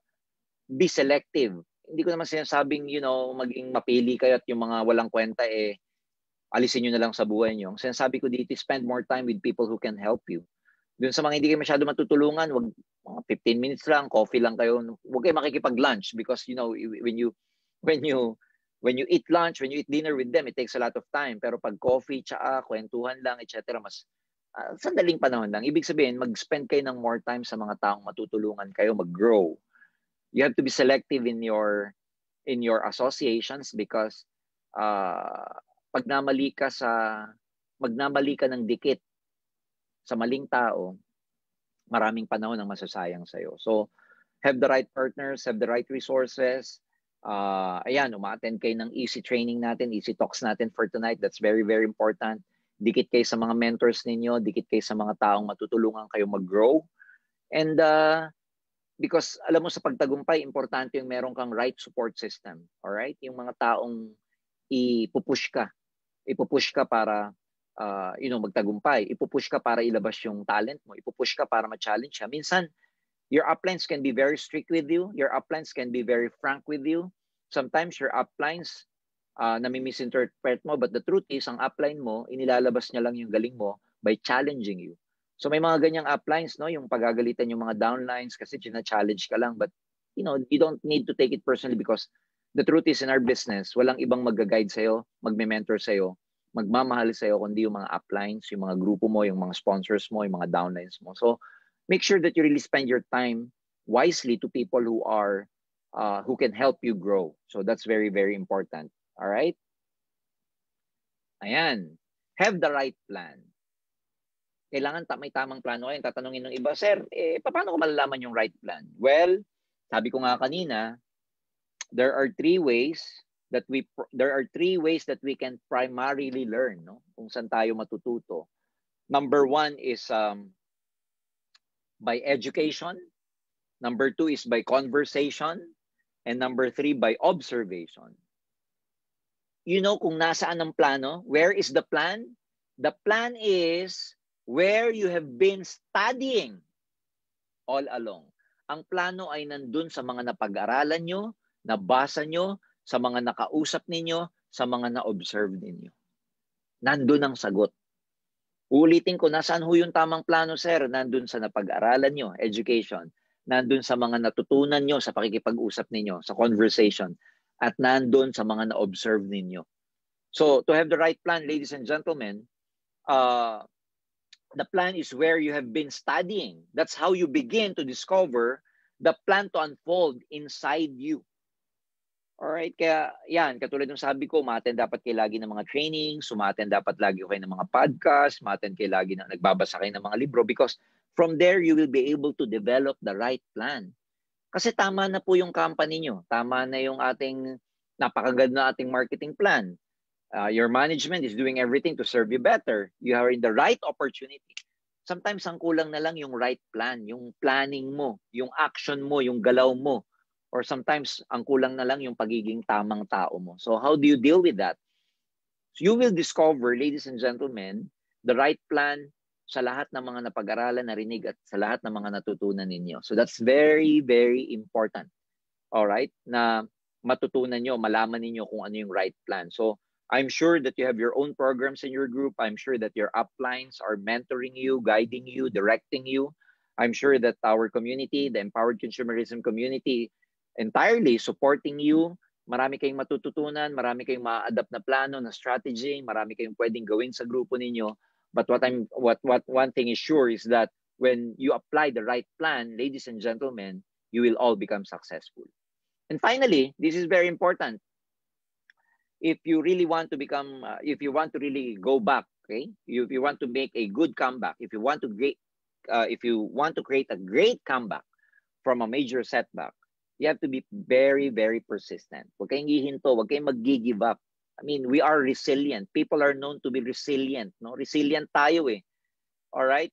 be selective. Hindi ko naman sinasabing, maging mapili kayo at yung mga walang kwenta, alisin nyo na lang sa buhay nyo. Sinasabi ko dito, spend more time with people who can help you. Doon sa mga hindi kayo masyado matutulungan, wag mga 15 minutes lang, coffee lang kayo. Huwag kayo makikipag-lunch, because when you eat lunch, when you eat dinner with them, it takes a lot of time. Pero pag coffee, tsaa, kwentuhan lang, etc., mas sandaling panahon lang. Ibig sabihin, mag-spend kayo ng more time sa mga taong matutulungan kayo mag-grow. You have to be selective in your associations, because pag namali ka ng dikit sa maling tao, maraming panahon ang masasayang sa'yo. So, have the right partners, have the right resources. Uma-attend kayo ng easy training natin, easy talks natin for tonight. That's very, very important. Dikit kayo sa mga mentors ninyo, dikit kayo sa mga taong matutulungan kayo mag-grow. And because alam mo, sa pagtagumpay, importante yung meron kang right support system. Alright? Yung mga taong ipupush ka para magtagumpay. Ipupush ka para ilabas yung talent mo. Ipupush ka para ma-challenge siya. Minsan, your uplines can be very strict with you. Your uplines can be very frank with you. Sometimes your uplines nami-misinterpret mo, but the truth is, ang upline mo, inilalabas niya lang yung galing mo by challenging you. So may mga ganyang uplines, no? Yung pagagalitan yung mga downlines kasi challenge ka lang. But, you don't need to take it personally, because the truth is, in our business, walang ibang mag-guide sa'yo, magme-mentor sa'yo, magmamahal sa'yo, kundi yung mga uplines, yung mga grupo mo, yung mga sponsors mo, yung mga downlines mo. So, make sure that you really spend your time wisely to people who can help you grow. So, that's very, very important. All right? Ayan. Have the right plan. Kailangan may tamang plano kayo. Tatanungin ng iba, sir, paano ko malalaman yung right plan? Well, sabi ko nga kanina, there are three ways that we can primarily learn, no? Kung saan tayo matututo. Number one is by education. Number two is by conversation. And number three, by observation. Kung nasaan ang plano, where is the plan? The plan is where you have been studying all along. Ang plano ay nandun sa mga napag-aralan nyo, nabasa nyo, sa mga nakausap ninyo, sa mga na-observe ninyo. Nandun ang sagot. Ulitin ko, nasaan ho yung tamang plano, sir? Nandun sa napag-aralan nyo, education. Nandun sa mga natutunan nyo sa pakikipag-usap ninyo, sa conversation. At nandun sa mga na-observe ninyo. So, to have the right plan, ladies and gentlemen, the plan is where you have been studying. That's how you begin to discover the plan to unfold inside you. Alright, kaya yan, katulad ng sabi ko, ma-attend dapat kayo lagi ng mga trainings, ma-attend dapat lagi kayo ng mga podcast, ma-attend kayo lagi ng nagbabasa kayo ng mga libro, because from there, you will be able to develop the right plan. Kasi tama na po yung company nyo, tama na yung napakaganda na ating marketing plan. Your management is doing everything to serve you better. You are in the right opportunity. Sometimes ang kulang na lang yung right plan, yung planning mo, yung action mo, yung galaw mo. Or sometimes ang kulang na lang yung pagiging tamang tao mo. So how do you deal with that? So you will discover, ladies and gentlemen, the right plan sa lahat ng mga napag-aralan, narinig at sa lahat ng mga natutunan ninyo. So that's very, very important. Alright? Na matutunan nyo, malaman ninyo kung ano yung right plan. So I'm sure that you have your own programs in your group. I'm sure that your uplines are mentoring you, guiding you, directing you. I'm sure that our community, the Empowered Consumerism community, entirely supporting you. Marami kayong matututunan, marami kayong ma-adapt na plano, na strategy, marami kayong pwedeng gawin sa grupo ninyo. But what one thing is sure is that when you apply the right plan, ladies and gentlemen, you will all become successful. And finally, this is very important. If you really want to become, if you want to really go back, okay, if you want to make a good comeback, if you want to create a great comeback from a major setback, you have to be very, very persistent. Huwag kayong hihinto, huwag kayong mag-give up. I mean, we are resilient. People are known to be resilient. No? Resilient tayo eh. All right?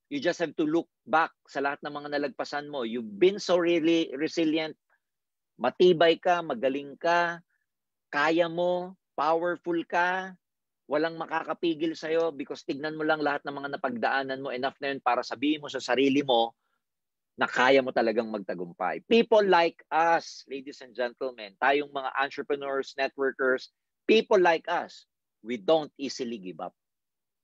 You just have to look back sa lahat ng mga nalagpasan mo. You've been so really resilient. Matibay ka, magaling ka, kaya mo, powerful ka, walang makakapigil sa'yo because tignan mo lang lahat ng mga napagdaanan mo, enough na yun para sabihin mo sa sarili mo na kaya mo talagang magtagumpay. People like us, ladies and gentlemen, tayong mga entrepreneurs, networkers, people like us, we don't easily give up.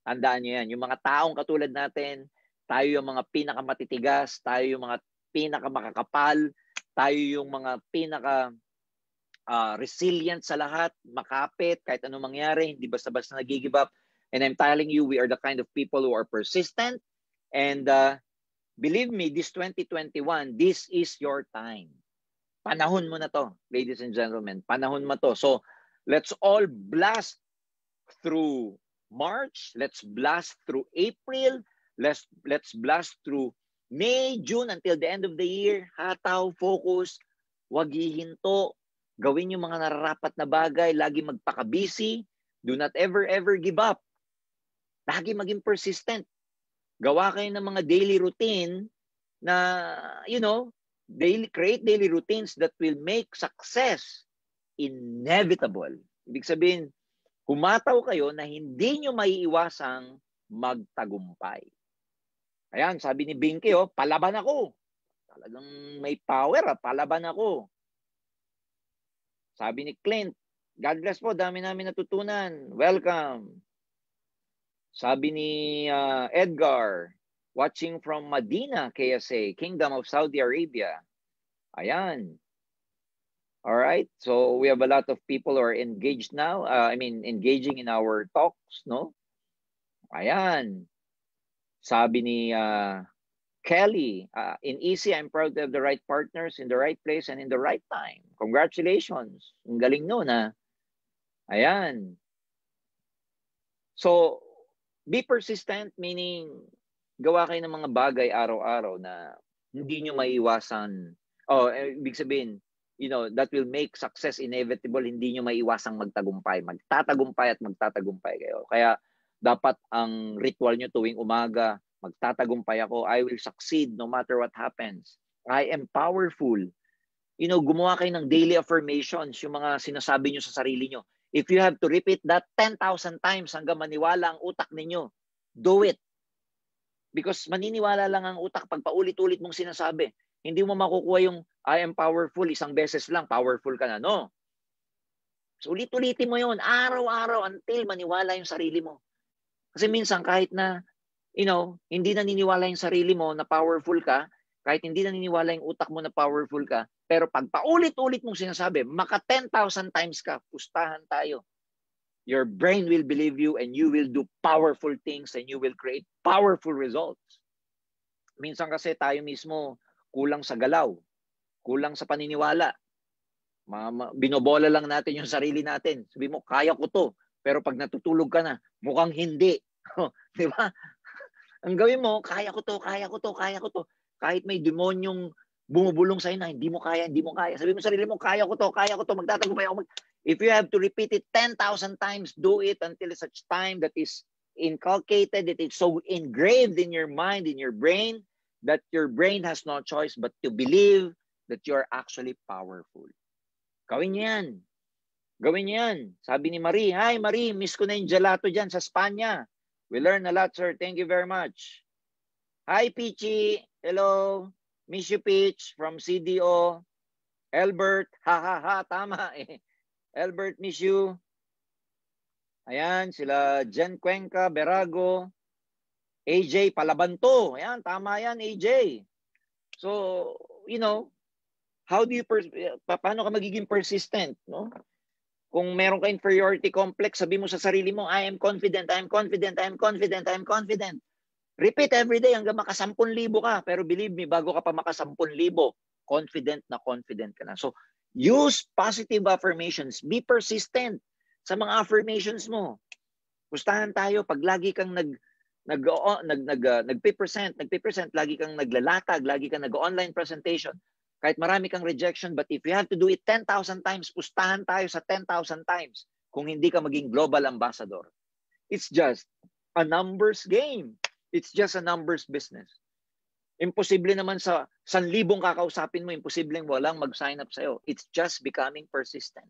Tandaan nyo yan. Yung mga taong katulad natin, tayo yung mga pinakamatitigas, tayo yung mga pinakamakakapal, tayo yung mga resilient sa lahat, makapit, kahit anong mangyari, hindi basta-basta nag-give up. And I'm telling you, we are the kind of people who are persistent. And believe me, this 2021, this is your time. Panahon mo na to, ladies and gentlemen. Panahon mo to. So, let's all blast through March. Let's blast through April. Let's blast through May, June, until the end of the year. Hataw, focus, wag hihinto. Gawin yung mga nararapat na bagay. Lagi magpaka-busy. Do not ever give up. Lagi maging persistent. Gawa kayo ng mga daily routine na, create daily routines that will make success inevitable. Ibig sabihin, humataw kayo na hindi nyo maiiwasang magtagumpay. Ayan, sabi ni Binky, palaban ako. Talagang may power, palaban ako. Sabi ni Clint, God bless po, dami namin natutunan. Welcome. Sabi ni Edgar, watching from Medina, KSA, Kingdom of Saudi Arabia. Ayan. All right. So we have a lot of people who are engaged now. Engaging in our talks, no? Ayan. Sabi ni Kelly, in EC, I'm proud to have the right partners in the right place and in the right time. Congratulations. Ang galing nun, ha? Ayan. So, be persistent, meaning gawa kayo ng mga bagay araw-araw na hindi nyo maiiwasan. Ibig sabihin, that will make success inevitable, hindi nyo maiiwasang magtagumpay. Magtatagumpay at magtatagumpay kayo. Kaya, dapat ang ritual nyo tuwing umaga, magtatagumpay ako, I will succeed no matter what happens. I am powerful. Gumawa kayo ng daily affirmations, yung mga sinasabi nyo sa sarili nyo. If you have to repeat that 10,000 times hanggang maniwala ang utak ninyo, do it. Because maniniwala lang ang utak pag paulit-ulit mong sinasabi. Hindi mo makukuha yung I am powerful, isang beses lang, powerful ka na. No. So ulit-ulitin mo yun, araw-araw until maniwala yung sarili mo. Kasi minsan kahit na hindi naniniwala yung sarili mo na powerful ka, kahit hindi naniniwala yung utak mo na powerful ka, pero pag paulit-ulit mong sinasabi, maka 10,000 times ka, pustahan tayo. Your brain will believe you and you will do powerful things and you will create powerful results. Minsan kasi tayo mismo kulang sa galaw, kulang sa paniniwala. Binobola lang natin yung sarili natin. Sabi mo, kaya ko to. Pero pag natutulog ka na, mukhang hindi. Di ba? Ang gawin mo, kaya ko to. Kahit may demonyong bumubulong sa'yo na hindi mo kaya. Sabi mo sa sarili mo, kaya ko to, magtatagumpay ako. If you have to repeat it 10,000 times, do it until such time that is inculcated, that it's so engraved in your mind, in your brain, that your brain has no choice but to believe that you're actually powerful. Gawin niyo yan. Sabi ni Marie, hi Marie, miss ko na yung gelato dyan sa Spanya. We learn a lot, sir. Thank you very much. Hi, Peachy. Hello. Miss you, Peach, from CDO. Albert. Ha. Tama eh. Albert, miss you. Ayan, sila Jen Cuenca, Berago, AJ Palabanto. Ayan, tama yan, AJ. So, you know, how do you paano ka magiging persistent, no? Kung meron ka inferiority complex, sabi mo sa sarili mo, I am confident, I am confident, I am confident, I am confident. Repeat every day hanggang maka 10,000 ka. Pero believe me, bago ka pa maka 10,000, confident ka na. So, use positive affirmations. Be persistent sa mga affirmations mo. Pustahan tayo pag lagi kang nagpe-present, lagi kang naglalatag, lagi kang nag-online presentation. Kahit marami kang rejection, but if you have to do it 10,000 times, pustahan tayo sa 10,000 times kung hindi ka maging global ambassador. It's just a numbers game. It's just a numbers business. Imposible naman sa 1,000 kakausapin mo, imposibleng walang mag-sign up sa'yo. It's just becoming persistent.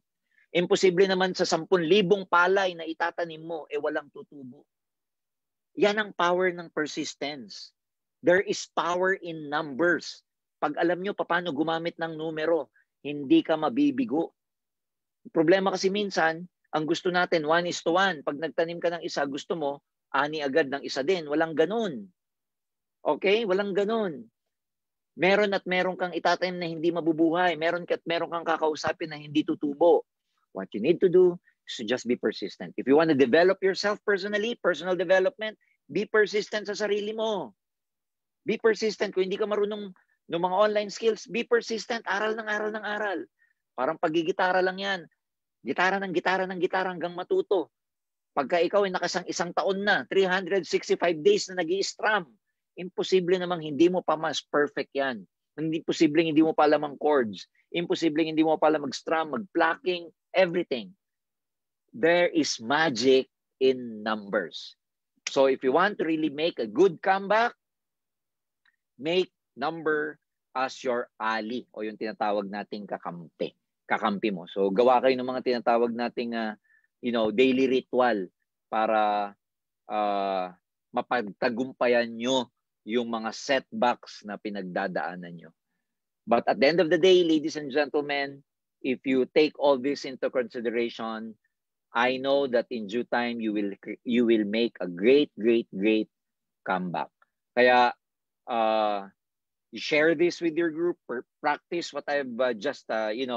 Imposible naman sa 10,000 palay na itatanim mo, walang tutubo. Yan ang power ng persistence. There is power in numbers. Pag alam nyo paano gumamit ng numero, hindi ka mabibigo. Problema kasi minsan, ang gusto natin 1:1. Pag nagtanim ka ng isa, gusto mo, ani agad ng isa din. Walang ganun. Okay? Walang ganun. Meron at meron kang itatanim na hindi mabubuhay. Meron kang kakausapin na hindi tutubo. What you need to do is to just be persistent. If you want to develop yourself personally, personal development, be persistent sa sarili mo. Be persistent. Kung hindi ka marunong ng mga online skills, be persistent. Aral ng aral ng aral. Parang pagigitara lang yan. Gitara ng gitara ng gitara hanggang matuto. Pagka ikaw ay nakasang isang taon na, 365 days na nag-i-strum, imposible namang hindi mo pa mas perfect yan. Hindi posibleng hindi mo pa alam ang chords. Imposibleng hindi mo pa alam mag-strum, mag-plucking, everything. There is magic in numbers. So if you want to really make a good comeback, make number as your ally o yung tinatawag nating kakampi mo. So gawa kayo ng mga tinatawag nating daily ritual para mapagtagumpayan nyo yung mga setbacks na pinagdadaanan nyo. But at the end of the day, ladies and gentlemen, if you take all this into consideration, I know that in due time you will make a great comeback. Kaya share this with your group, or practice what I've just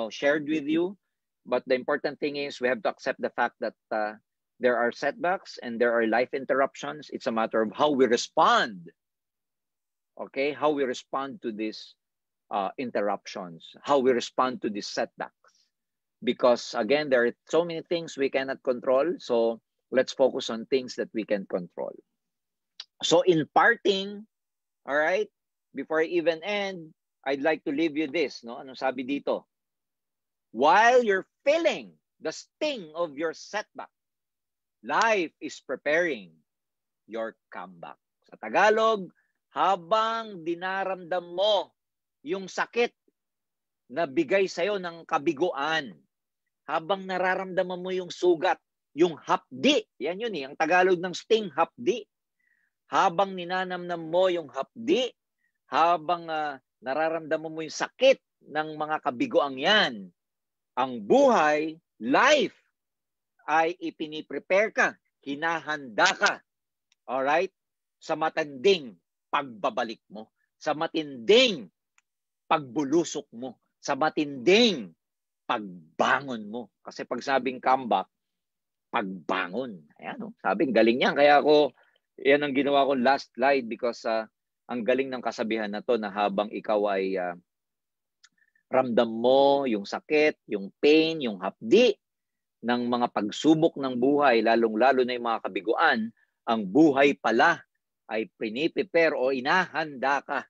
shared with you. But the important thing is we have to accept the fact that there are setbacks and there are life interruptions. It's a matter of how we respond. Okay, how we respond to these interruptions, how we respond to these setbacks. Because again, there are so many things we cannot control. So let's focus on things that we can control. So in parting, all right, before I even end, I'd like to leave you this. No? Ano sabi dito? While you're feeling the sting of your setback, life is preparing your comeback. Sa Tagalog, habang dinaramdam mo yung sakit na bigay sa'yo ng kabiguan, habang nararamdaman mo yung sugat, yung hapdi, yan yun ang Tagalog ng sting, hapdi. Habang ninanamnam mo yung hapdi, habang nararamdaman mo yung sakit ng mga kabiguang yan, ang buhay, life, ay ipiniprepare ka, hinahanda ka, alright, sa matinding pagbabalik mo, sa matinding pagbulusok mo, sa matinding pagbangon mo. Kasi pag sabing comeback, pagbangon. Ayan, sabing galing yan. Kaya yan ang ginawa ko last slide because ang galing ng kasabihan na to na habang ikaw ay ramdam mo yung sakit, yung pain, yung hapdi ng mga pagsubok ng buhay, lalong-lalo na yung mga kabiguan, ang buhay pala ay prepare o inahanda ka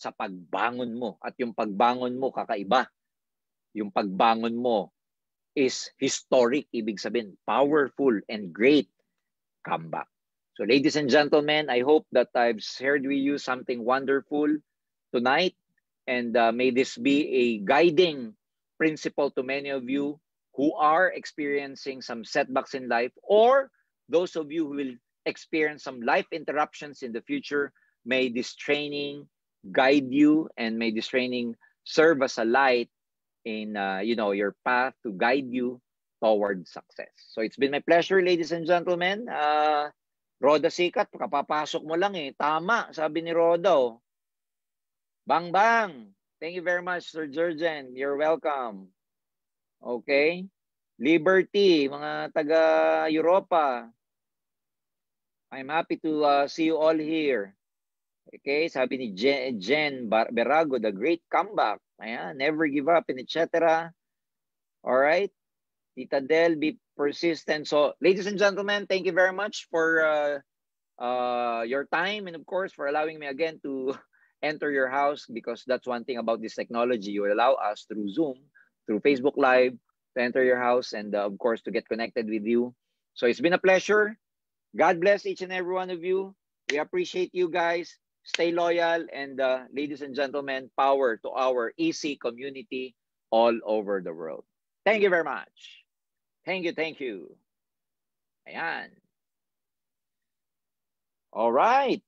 sa pagbangon mo. At yung pagbangon mo, kakaiba. Yung pagbangon mo is historic, ibig sabihin, powerful and great comeback. So ladies and gentlemen, I hope that I've shared with you something wonderful tonight. And may this be a guiding principle to many of you who are experiencing some setbacks in life, or those of you who will experience some life interruptions in the future. May this training guide you, and may this training serve as a light in your path to guide you toward success. So it's been my pleasure, ladies and gentlemen. Roda Sikat, kapapasok mo lang eh. Tama, sabi ni Roda. Oh. Bang bang. Thank you very much, Sir Jurgen. You're welcome. Okay. Liberty, mga taga-Europa. I'm happy to see you all here. Okay, sabi ni Jen Berago, the great comeback. Ayan, never give up, and etc. All right. Tita Del, be persistent. So, ladies and gentlemen, thank you very much for your time, and of course for allowing me again to enter your house, because that's one thing about this technology. You allow us through Zoom, through Facebook Live, to enter your house, and of course to get connected with you. So it's been a pleasure. God bless each and every one of you. We appreciate you guys. Stay loyal, and ladies and gentlemen, power to our EC community all over the world. Thank you very much. Thank you, thank you. Ayan. All right.